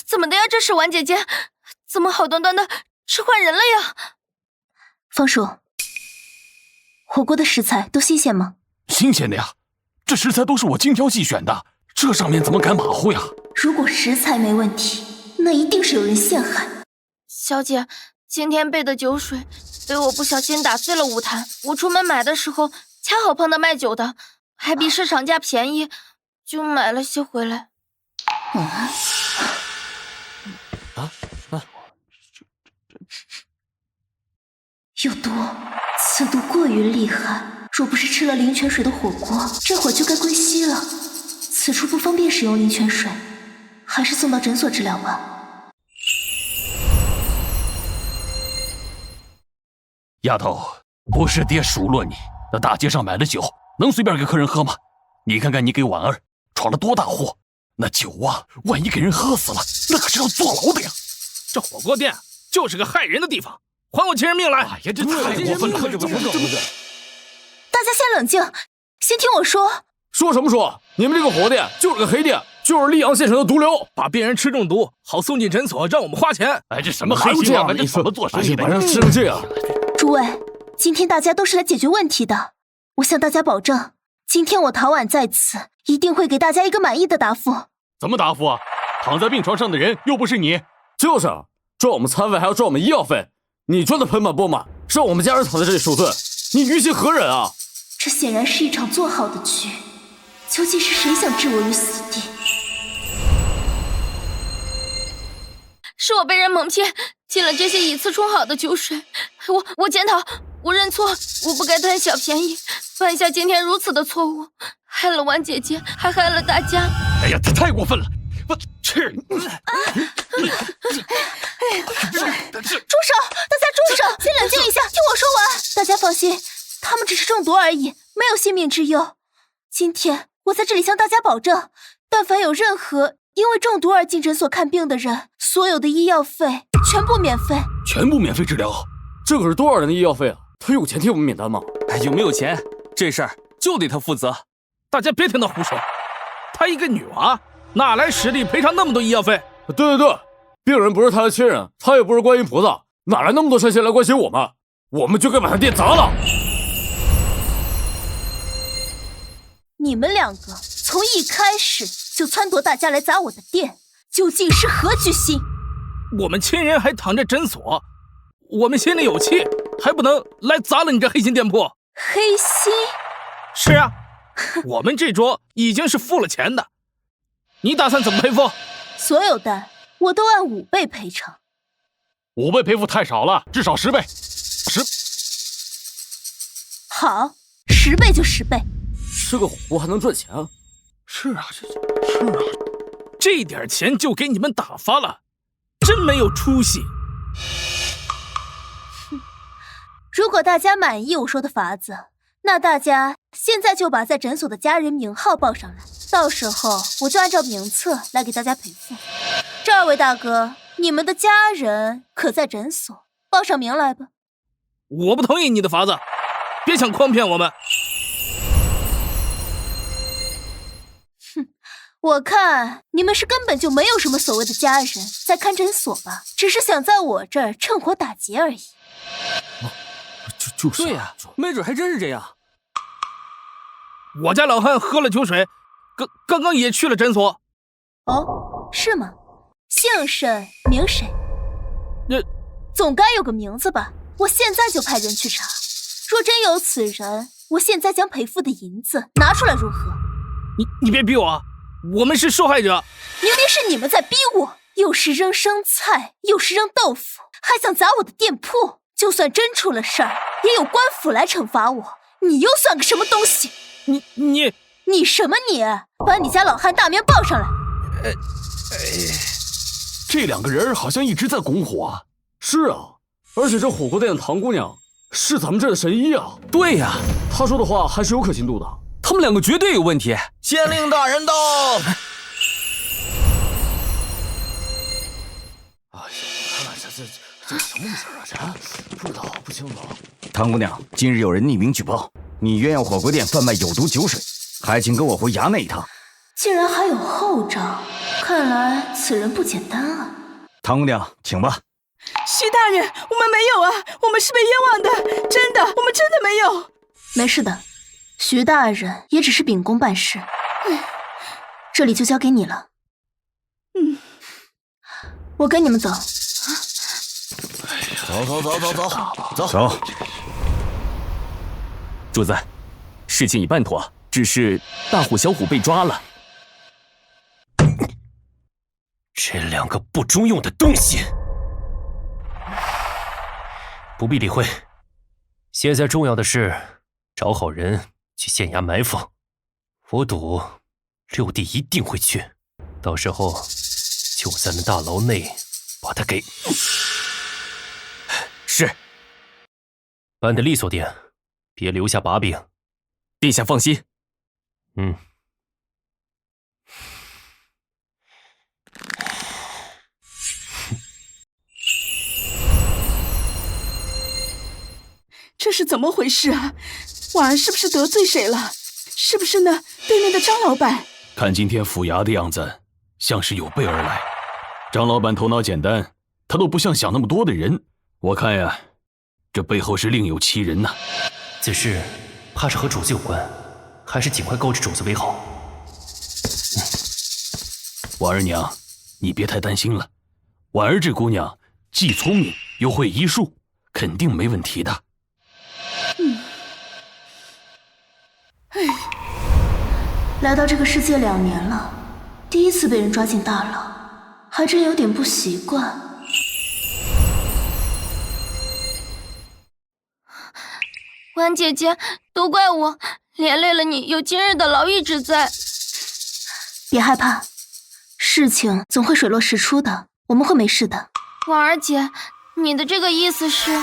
怎么的呀？这是婉姐姐，怎么好端端的吃坏人了呀？方叔，火锅的食材都新鲜吗？新鲜的呀，这食材都是我精挑细选的，这上面怎么敢马虎呀？如果食材没问题，那一定是有人陷害。小姐，今天备的酒水被我不小心打碎了5坛，我出门买的时候恰好碰到卖酒的，还比市场价便宜，就买了些回来。有毒，此毒过于厉害，若不是吃了灵泉水的火锅，这会儿就该归西了。此处不方便使用灵泉水，还是送到诊所治疗吧。丫头，不是爹数落你，那大街上买的酒能随便给客人喝吗？你看看你给婉儿闯了多大祸，那酒啊，万一给人喝死了，那可是要坐牢的呀！这火锅店就是个害人的地方，还我亲人命来！哎呀，这太过分了！大家先冷静，先听我说。说什么说？你们这个火锅店就是个黑店，就是溧阳县城的毒瘤，把病人吃中毒，好送进诊所让我们花钱。哎，这什么黑心啊！这怎么做生意的？晚上吃成这样。诸位，今天大家都是来解决问题的，我向大家保证，今天我陶婉在此，一定会给大家一个满意的答复。怎么答复啊？躺在病床上的人又不是你。就是，赚我们餐费还要赚我们医药费，你赚的盆满钵满，让我们家人躺在这里受罪，你于心何忍啊？这显然是一场做好的局，究竟是谁想置我于死地？是我被人蒙骗，进了这些以次充好的酒水。我检讨，我认错，我不该贪小便宜，犯下今天如此的错误，害了婉姐姐，还害了大家。哎呀，这太过分了！我去！住手！大家住手！先冷静一下，听我说完。大家放心，他们只是中毒而已，没有性命之忧。今天我在这里向大家保证，但凡有任何因为中毒而进诊所看病的人，所有的医药费全部免费。全部免费治疗？这可是多少人的医药费啊！他有钱替我们免单吗？有没有钱，这事儿就得他负责。大家别听他胡说，他一个女娃，哪来实力赔偿那么多医药费？对，病人不是他的亲人，他也不是观音菩萨，哪来那么多善心来关心我们？我们就该把他店砸了！你们2个从一开始就撺掇大家来砸我的店，究竟是何居心？我们亲人还躺在诊所，我们心里有气，还不能来砸了你这黑心店铺？黑心？是啊，我们这桌已经是付了钱的，你打算怎么赔付？所有的我都按5倍赔偿。5倍赔付太少了，至少10倍。好，10倍就10倍。吃个火锅还能赚钱？是啊，这点钱就给你们打发了，真没有出息。如果大家满意我说的法子，那大家现在就把在诊所的家人名号报上来，到时候我就按照名册来给大家赔付。这2位大哥，你们的家人可在诊所，报上名来吧。我不同意你的法子，别想诓骗我们。哼，我看你们是根本就没有什么所谓的家人在看诊所吧，只是想在我这儿趁火打劫而已。就是对呀，没准还真是这样。我家老汉喝了酒水，刚刚也去了诊所。哦，是吗？姓沈名谁？总该有个名字吧？我现在就派人去查。若真有此人，我现在将赔付的银子拿出来如何？你别逼我，我们是受害者。明明是你们在逼我，又是扔生菜，又是扔豆腐，还想砸我的店铺。就算真出了事儿，也有官府来惩罚我。你又算个什么东西？你什么你？把你家老汉大名报上来！这两个人好像一直在拱火。是啊，而且这火锅店的唐姑娘是咱们这的神医啊。对呀，他说的话还是有可信度的。他们两个绝对有问题。县令大人到。哎呀，这什么回事啊？不知道，不清楚。唐姑娘，今日有人匿名举报，你鸳鸯火锅店贩卖有毒酒水，还请跟我回衙内一趟。竟然还有后账，看来此人不简单啊！唐姑娘，请吧。徐大人，我们没有啊，我们是被冤枉的，真的，我们真的没有。没事的，徐大人也只是秉公办事。这里就交给你了。我跟你们走。走。主子，事情已办妥，只是大虎、小虎被抓了。这两个不中用的东西，不必理会。现在重要的是找好人去县衙埋伏。我赌六弟一定会去，到时候就在那大牢内把他给……是，办得利索点，别留下把柄。殿下放心。这是怎么回事啊？婉儿是不是得罪谁了？是不是那对面的张老板？看今天府衙的样子，像是有备而来。张老板头脑简单，他都不像想那么多的人。我看呀，这背后是另有其人呐。此事怕是和主子有关，还是尽快告知主子为好。婉儿娘，你别太担心了。婉儿这姑娘既聪明又会医术，肯定没问题的。来到这个世界2年了，第一次被人抓进大牢，还真有点不习惯。婉姐姐，都怪我，连累了你有今日的牢狱之灾。别害怕，事情总会水落石出的，我们会没事的。婉儿姐，你的这个意思是？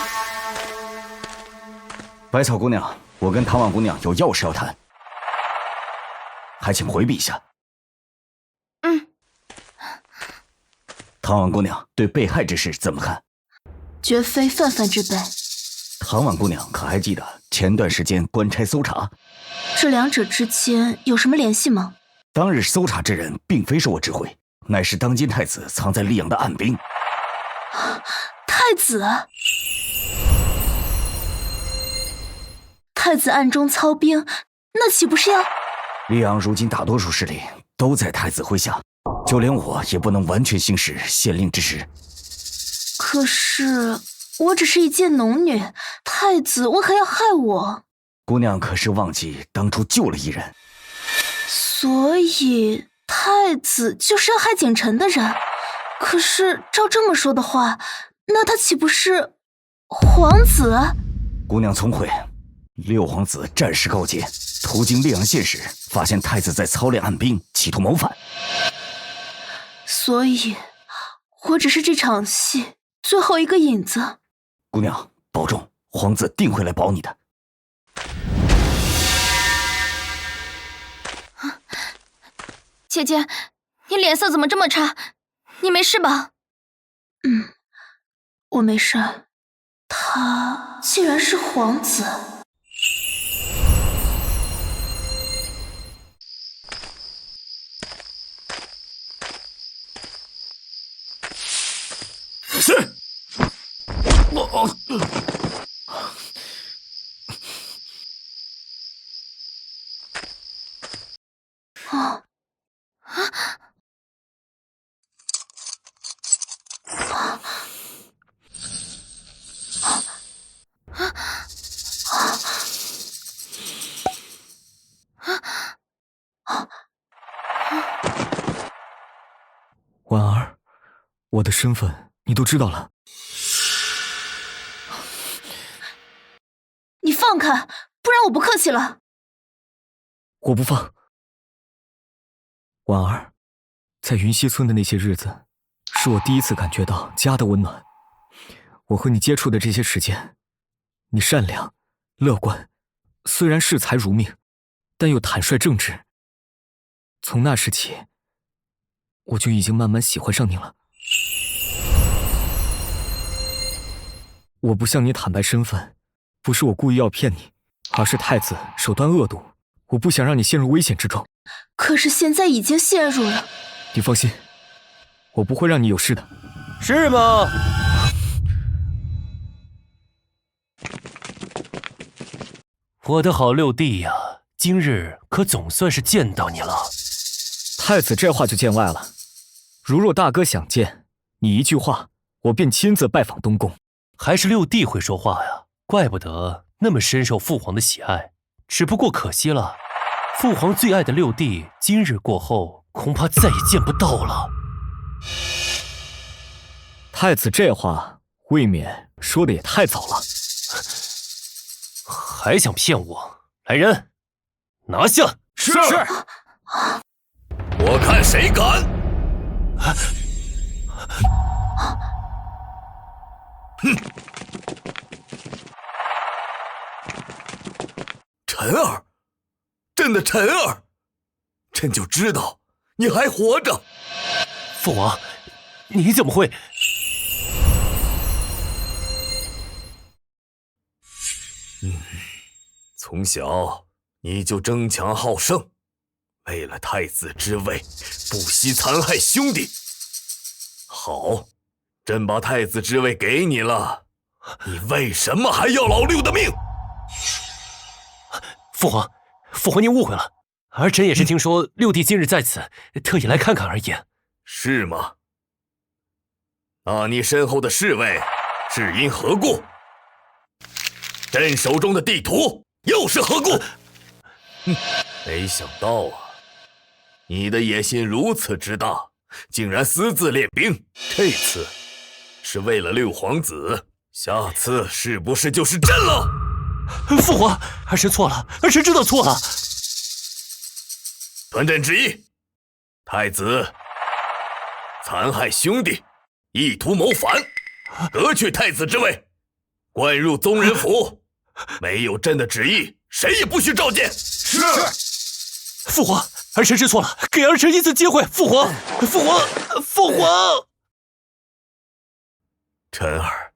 百草姑娘，我跟唐婉姑娘有要事要谈，还请回避一下。唐婉姑娘对被害之事怎么看？绝非泛泛之辈。唐婉姑娘可还记得前段时间官差搜查？这两者之间有什么联系吗？当日搜查之人并非是我指挥，乃是当今太子藏在溧阳的暗兵。太子？太子暗中操兵，那岂不是要……溧阳如今大多数势力都在太子麾下，就连我也不能完全行使县令之职。可是我只是一介农女，太子为何要害我？姑娘可是忘记当初救了一人？所以太子就是要害景晨的人。可是照这么说的话，那他岂不是皇子？姑娘聪慧，六皇子战事告捷，途经溧阳县时，发现太子在操练暗兵，企图谋反。所以我只是这场戏最后一个引子。姑娘保重，皇子定会来保你的。姐姐，你脸色怎么这么差？你没事吧？我没事。他竟然是皇子。婉儿，我的身份你都知道了。你放开，不然我不客气了。我不放。婉儿，在云溪村的那些日子，是我第一次感觉到家的温暖。我和你接触的这些时间，你善良、乐观，虽然视财如命，但又坦率正直。从那时起，我就已经慢慢喜欢上你了。我不向你坦白身份，不是我故意要骗你，而是太子手段恶毒，我不想让你陷入危险之中。可是现在已经陷入了。你放心，我不会让你有事的。是吗？我的好六弟呀，今日可总算是见到你了。太子这话就见外了。如若大哥想见你一句话，我便亲自拜访东宫。还是六弟会说话呀，怪不得那么深受父皇的喜爱。只不过可惜了，父皇最爱的六弟，今日过后恐怕再也见不到了。太子这话未免说的也太早了。还想骗我？来人，拿下！是。我看谁敢！哼！陈儿，朕的陈儿，朕就知道你还活着。父王，你怎么会？从小你就争强好胜，为了太子之位，不惜残害兄弟。好，朕把太子之位给你了，你为什么还要老六的命？父皇，父皇您误会了，儿臣也是听说六弟今日在此，特意来看看而已。是吗？那你身后的侍卫是因何故？朕手中的地图又是何故？没想到啊，你的野心如此之大，竟然私自练兵。这次是为了六皇子，下次是不是就是朕了？父皇，儿臣错了，儿臣知道错了。传朕旨意，太子残害兄弟，意图谋反，夺取太子之位，灌入宗人府。没有朕的旨意，谁也不许召见。是。父皇，儿臣知错了，给儿臣一次机会。父皇，父皇，父皇。陈儿，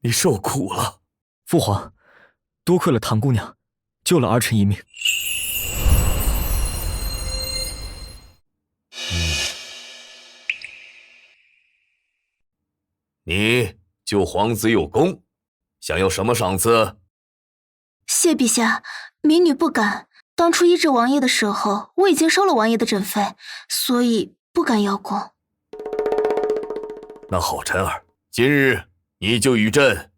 你受苦了。父皇，多亏了唐姑娘，救了儿臣一命。你救皇子有功，想要什么赏赐？谢陛下，民女不敢。当初医治王爷的时候，我已经收了王爷的诊费，所以不敢邀功。那好，陈儿，今日你就与朕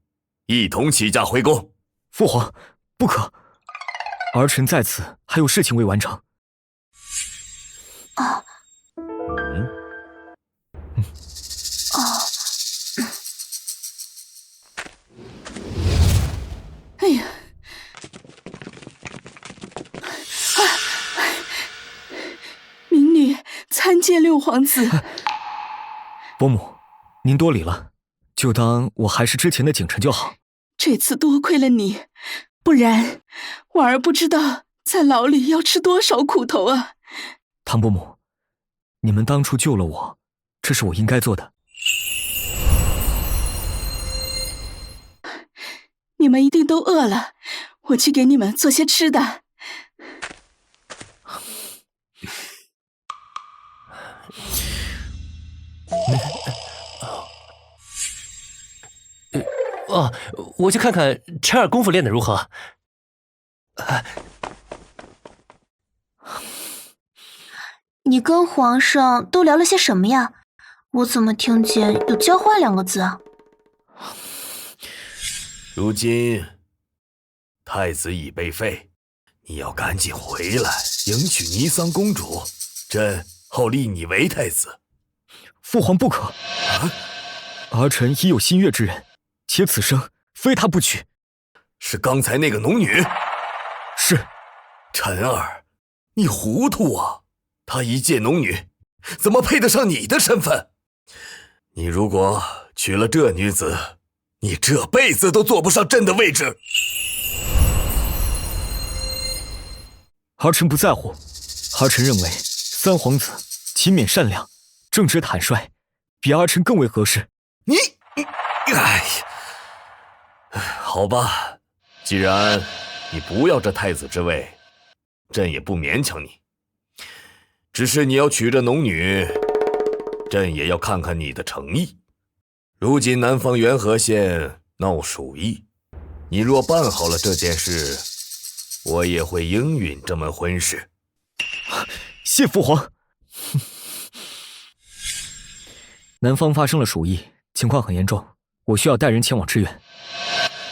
一同起驾回宫。父皇，不可，儿臣在此还有事情未完成。哎呀！民女参见六皇子。伯母，您多礼了，就当我还是之前的景臣就好。这次多亏了你，不然婉儿不知道在牢里要吃多少苦头啊！唐伯母，你们当初救了我，这是我应该做的。你们一定都饿了，我去给你们做些吃的。哦，我去看看晨儿功夫练得如何。你跟皇上都聊了些什么呀？我怎么听见有交换2个字啊？如今太子已被废，你要赶紧回来迎娶霓桑公主，朕好立你为太子。父皇不可！儿臣已有心悦之人，且此生非他不娶。是刚才那个农女？是。晨儿，你糊涂啊！她一介农女，怎么配得上你的身份？你如果娶了这女子，你这辈子都坐不上朕的位置。儿臣不在乎，儿臣认为三皇子勤勉善良、正直坦率，比儿臣更为合适。你，哎呀，好吧，既然你不要这太子之位，朕也不勉强你。只是你要娶这农女，朕也要看看你的诚意。如今南方元和县闹鼠疫，你若办好了这件事，我也会应允这门婚事。谢父皇。南方发生了鼠疫，情况很严重，我需要带人前往支援。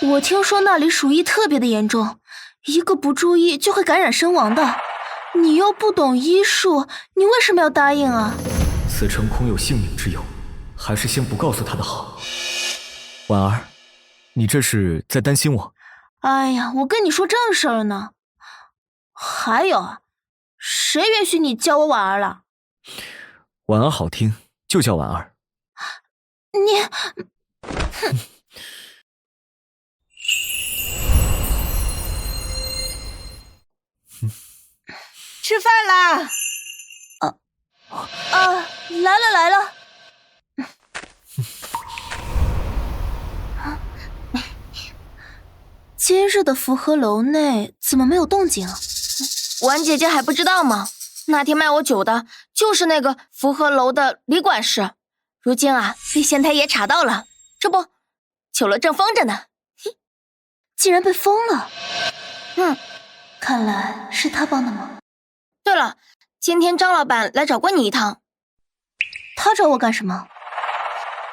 我听说那里鼠疫特别的严重，一个不注意就会感染身亡的。你又不懂医术，你为什么要答应啊？此城恐有性命之忧，还是先不告诉他的好。婉儿，你这是在担心我？哎呀，我跟你说正事儿呢。还有啊，谁允许你叫我婉儿了？婉儿好听，就叫婉儿。你，哼！吃饭啦！来了来了。今日的福和楼内怎么没有动静啊？婉姐姐还不知道吗？那天卖我酒的就是那个福和楼的李管事，如今啊被县太爷查到了，这不酒楼正封着呢。竟然被封了。看来是他帮的忙。对了，今天张老板来找过你一趟。他找我干什么？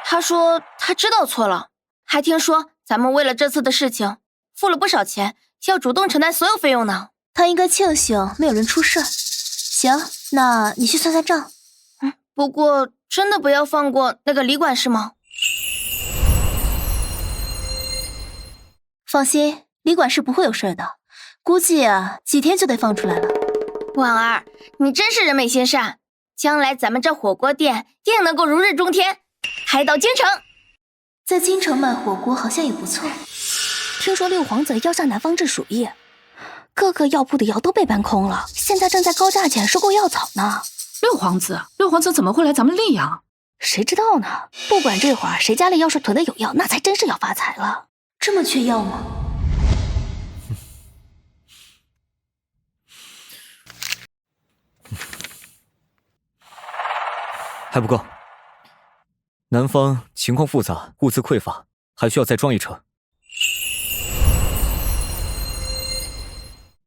他说他知道错了，还听说咱们为了这次的事情付了不少钱，要主动承担所有费用呢。他应该庆幸没有人出事。行，那你去算算账。不过真的不要放过那个李管事吗？放心，李管事不会有事的，估计几天就得放出来了。婉儿，你真是人美心善，将来咱们这火锅店定能够如日中天，开到京城。在京城卖火锅好像也不错。听说六皇子要向南方治鼠疫，各个药铺的药都被搬空了，现在正在高价钱收购药草呢。六皇子怎么会来咱们溧阳？谁知道呢？不管这会儿谁家里要是囤的有药，那才真是要发财了。这么缺药吗？还不够，南方情况复杂，物资匮乏，还需要再装一车。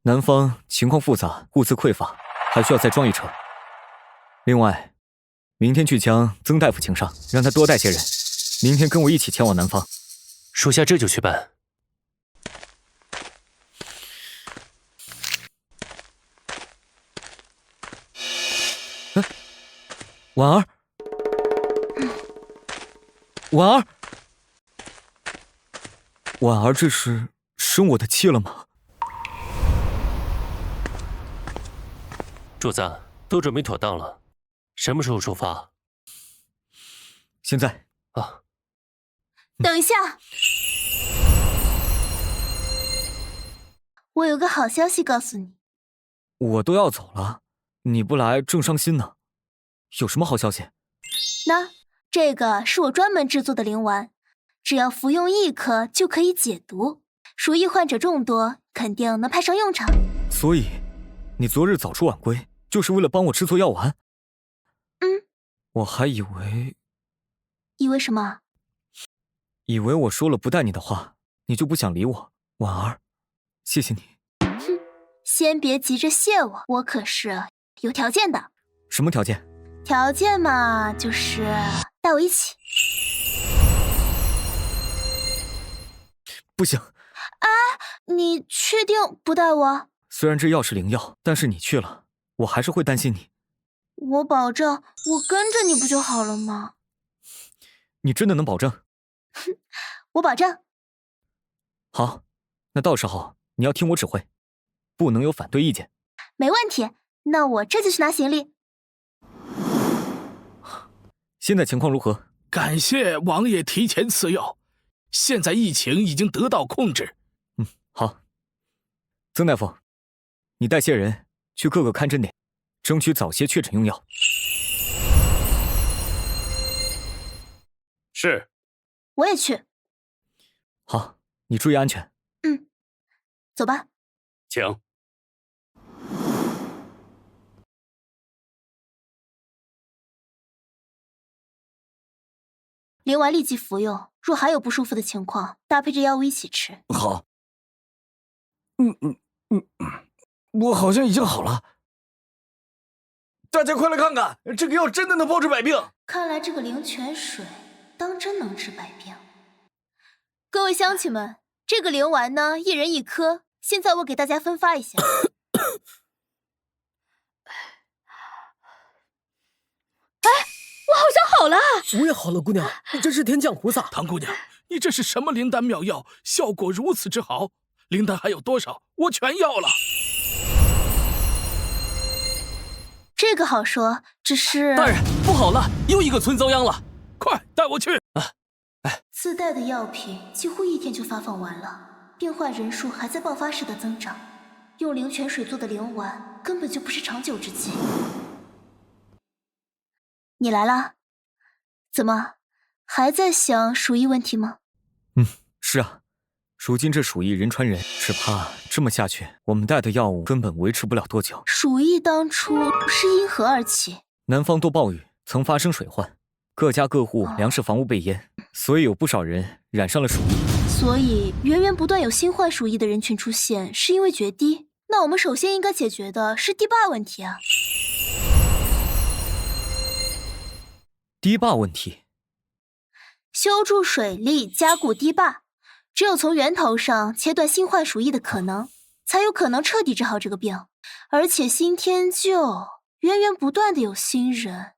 南方情况复杂，物资匮乏，还需要再装一车。另外，明天去将曾大夫请上，让他多带些人，明天跟我一起前往南方。属下这就去办。婉儿，婉儿，婉儿，这是生我的气了吗？主子，都准备妥当了，什么时候出发？现在。啊。等一下，我有个好消息告诉你。我都要走了，你不来正伤心呢。有什么好消息？那这个是我专门制作的灵丸，只要服用1颗就可以解毒，鼠疫患者众多，肯定能派上用场。所以，你昨日早出晚归，就是为了帮我制作药丸？我还以为什么？以为我说了不带你的话，你就不想理我，婉儿，谢谢你。哼，先别急着谢我，我可是有条件的。什么条件？条件嘛，就是带我一起。不行。哎，你确定不带我？虽然这药是灵药，但是你去了，我还是会担心你。我保证，我跟着你不就好了吗？你真的能保证？哼，我保证。好，那到时候你要听我指挥，不能有反对意见。没问题，那我这就去拿行李。现在情况如何？感谢王爷提前赐药，现在疫情已经得到控制。好。曾大夫，你带些人去各个看诊点，争取早些确诊用药。是。我也去。好，你注意安全。嗯，走吧。请。灵丸立即服用，若还有不舒服的情况，搭配着药物一起吃。好。我好像已经好了。大家快来看看，这个药真的能包治百病。看来这个灵泉水当真能治百病。各位乡亲们，这个灵丸呢，一人1颗，现在我给大家分发一下。哎，我好像好了。我也好了，姑娘，你真是天降菩萨。唐姑娘，你这是什么灵丹妙药，效果如此之好？灵丹还有多少？我全要了。这个好说，只是……大人，不好了，又一个村遭殃了！快带我去！自带的药品几乎1天就发放完了，病患人数还在爆发式的增长，用灵泉水做的灵丸根本就不是长久之计。你来啦？怎么，还在想鼠疫问题吗？是啊。如今这鼠疫人传人，只怕这么下去，我们带的药物根本维持不了多久。鼠疫当初是因何而起？南方多暴雨，曾发生水患，各家各户粮食房屋被淹，所以有不少人染上了鼠疫。所以源源不断有新患鼠疫的人群出现，是因为决堤。那我们首先应该解决的是堤坝问题啊。堤坝问题？修筑水利，加固堤坝。只有从源头上切断新患鼠疫的可能，才有可能彻底治好这个病。而且新添旧，源源不断的有新人，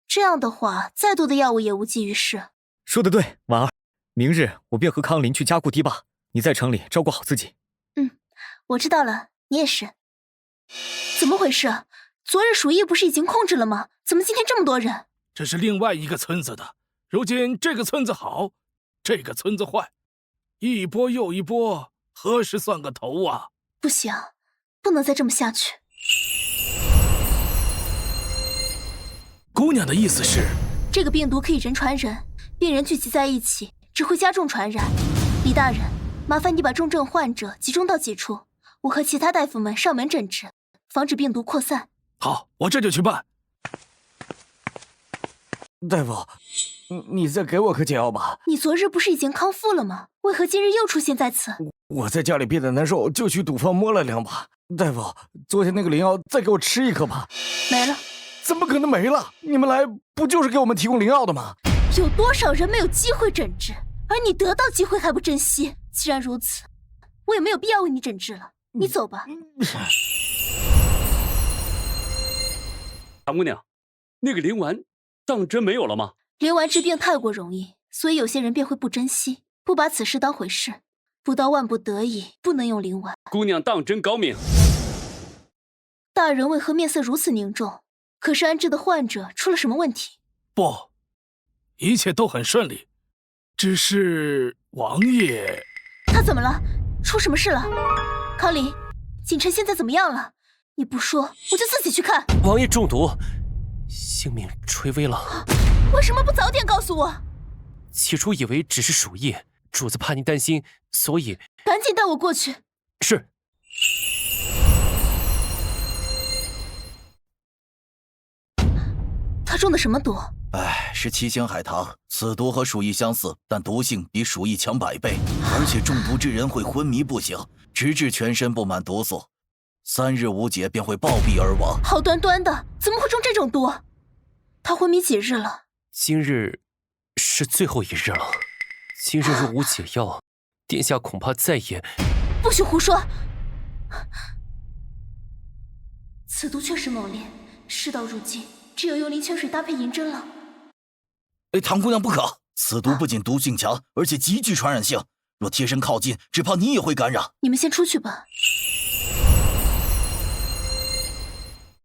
这样的话，再多的药物也无济于事。说得对，婉儿，明日我便和康林去加固堤坝，你在城里照顾好自己。我知道了，你也是。怎么回事？昨日鼠疫不是已经控制了吗？怎么今天这么多人？这是另外一个村子的，如今这个村子好，这个村子坏。一波又一波，何时算个头啊？不行，不能再这么下去。姑娘的意思是，这个病毒可以人传人，病人聚集在一起，只会加重传染。李大人，麻烦你把重症患者集中到几处，我和其他大夫们上门诊治，防止病毒扩散。好，我这就去办。大夫，你再给我颗解药吧。你昨日不是已经康复了吗？为何今日又出现在此？我在家里憋得难受，就去赌坊摸了2把。大夫，昨天那个灵药再给我吃1颗吧。没了。怎么可能没了？你们来不就是给我们提供灵药的吗？有多少人没有机会诊治，而你得到机会还不珍惜？既然如此，我也没有必要为你诊治了。你走吧。唐姑娘，那个灵丸当真没有了吗？灵丸治病太过容易，所以有些人便会不珍惜，不把此事当回事。不到万不得已，不能用灵丸。姑娘当真高明。大人为何面色如此凝重？可是安置的患者出了什么问题？不，一切都很顺利，只是王爷……他怎么了？出什么事了？康林，锦晨现在怎么样了？你不说，我就自己去看。王爷中毒，性命垂危了。为什么不早点告诉我？起初以为只是鼠疫，主子怕您担心，所以赶紧带我过去。是。他中的什么毒？哎，是七星海棠，此毒和鼠疫相似，但毒性比鼠疫强100倍，而且中毒之人会昏迷不醒，直至全身布满毒素，3日无解便会暴毙而亡。好端端的，怎么会中这种毒？他昏迷几日了？今日是最后一日了。今日若无解药，殿下恐怕再也……不许胡说！此毒确实猛烈，事到如今，只有用灵泉水搭配银针了。唐姑娘不可，此毒不仅毒性强，而且极具传染性，若贴身靠近，只怕你也会感染。你们先出去吧。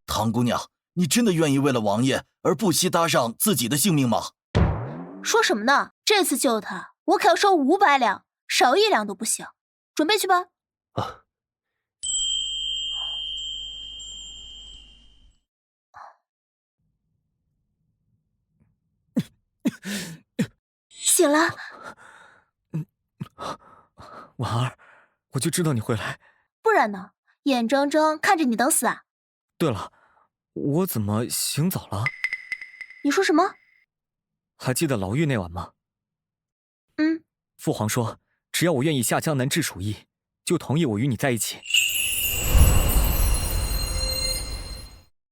唐姑娘，你真的愿意为了王爷而不惜搭上自己的性命吗？说什么呢？这次救他，我可要收500两，少1两都不行。准备去吧。啊。醒了。婉儿，我就知道你会来。不然呢？眼睁睁看着你等死啊！对了，我怎么醒早了？你说什么？还记得牢狱那晚吗？父皇说，只要我愿意下江南治鼠疫，就同意我与你在一起。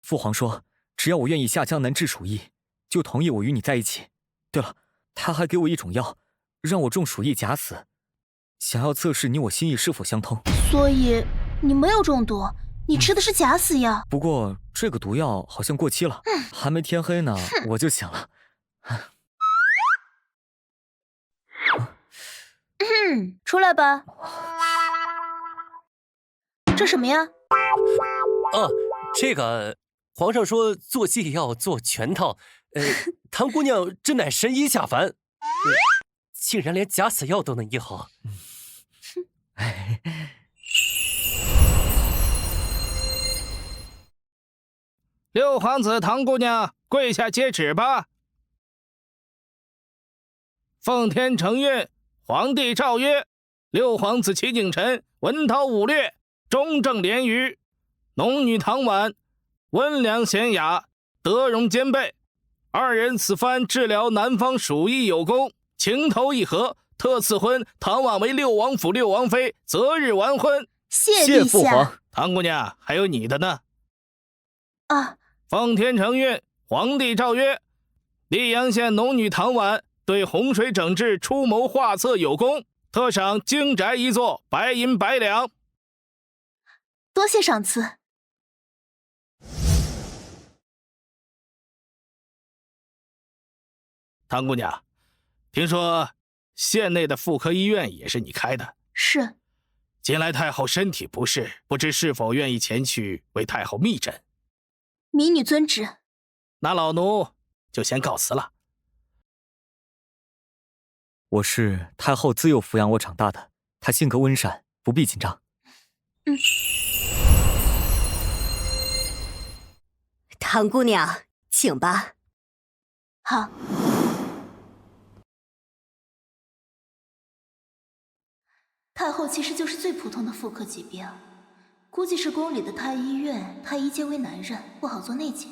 父皇说，只要我愿意下江南治鼠疫，就同意我与你在一起。对了，他还给我一种药，让我中鼠疫假死，想要测试你我心意是否相通。所以你没有中毒，你吃的是假死药。不过这个毒药好像过期了，还没天黑呢，我就醒了。出来吧。这什么呀？哦，这个皇上说做剂要做全套，唐姑娘真乃神医下凡，竟然连假死药都能医好。六皇子唐姑娘，跪下接旨吧。奉天承运，皇帝诏曰：六皇子齐景臣文韬武略，忠正廉愚；农女唐婉温良贤雅，德容兼备。2人此番治疗南方鼠疫有功，情投意合，特赐婚唐婉为六王府六王妃，择日完婚。谢父皇。唐姑娘，还有你的呢。啊！奉天承运，皇帝诏曰：溧阳县农女唐婉对洪水整治出谋划策有功，特赏京宅1座，白银100两。多谢赏赐。唐姑娘，听说县内的妇科医院也是你开的？是。近来太后身体不适，不知是否愿意前去为太后密诊？民女遵旨。那老奴就先告辞了。我是太后自幼抚养我长大的，她性格温善，不必紧张。唐姑娘，请吧。好。太后其实就是最普通的妇科疾病，估计是宫里的太医院，太医皆为男人，不好做内检。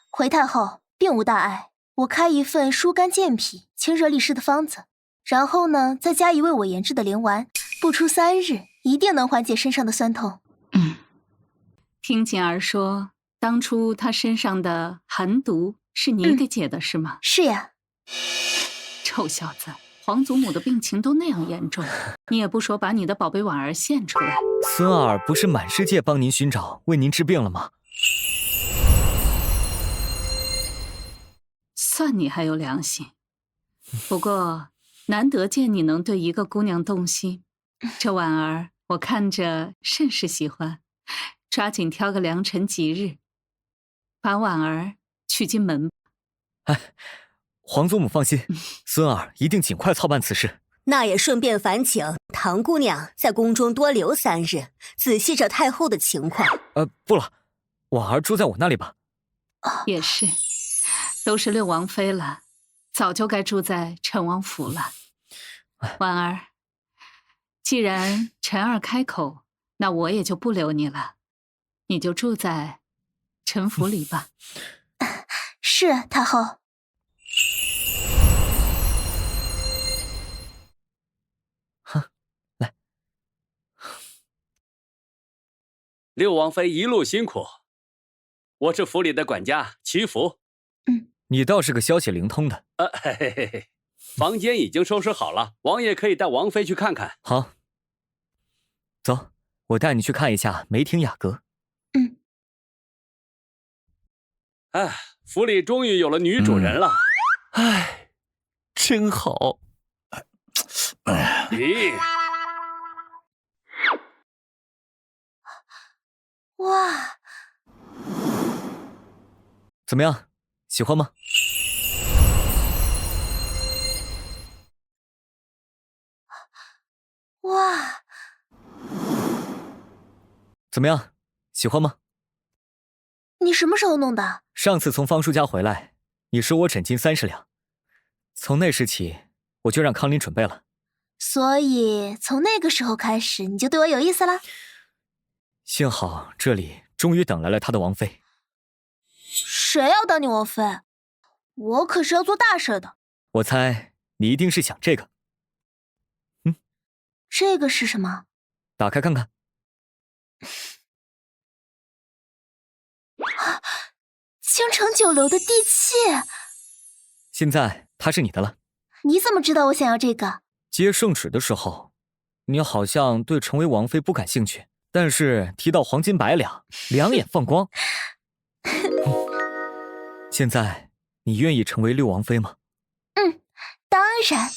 回太后，并无大碍，我开一份疏肝健脾、清热利湿的方子，然后呢，再加一味我研制的灵丸，不出3日，一定能缓解身上的酸痛。听锦儿说，当初她身上的寒毒是你给解的，是吗？是呀。臭小子，皇祖母的病情都那样严重，你也不说把你的宝贝婉儿献出来。孙儿不是满世界帮您寻找，为您治病了吗？算你还有良心。不过难得见你能对一个姑娘动心，这婉儿我看着甚是喜欢，抓紧挑个良辰吉日，把婉儿娶进门吧。哎，皇祖母放心，孙儿一定尽快操办此事。那也顺便烦请唐姑娘在宫中多留3日，仔细着太后的情况。不了，婉儿住在我那里吧。也是，都是6王妃了，早就该住在陈王府了。婉儿，既然陈儿开口，那我也就不留你了，你就住在臣服礼吧。是太后。六王妃一路辛苦，我是府里的管家齐福。你倒是个消息灵通的。嘿嘿嘿嘿，房间已经收拾好了，王爷可以带王妃去看看。好，走，我带你去看一下梅亭雅阁。哎，府里终于有了女主人了。哎，真好。咦。哇，怎么样，喜欢吗？哇，怎么样，喜欢吗？你什么时候弄的？上次从方叔家回来，你收我诊金30两，从那时起，我就让康林准备了。所以从那个时候开始，你就对我有意思了？幸好这里终于等来了他的王妃。谁要当你王妃？我可是要做大事的。我猜你一定是想这个。这个是什么？打开看看。京城酒楼的地契。现在它是你的了。你怎么知道我想要这个？接圣旨的时候，你好像对成为王妃不感兴趣。但是提到黄金100两，两眼放光。现在你愿意成为六王妃吗？当然。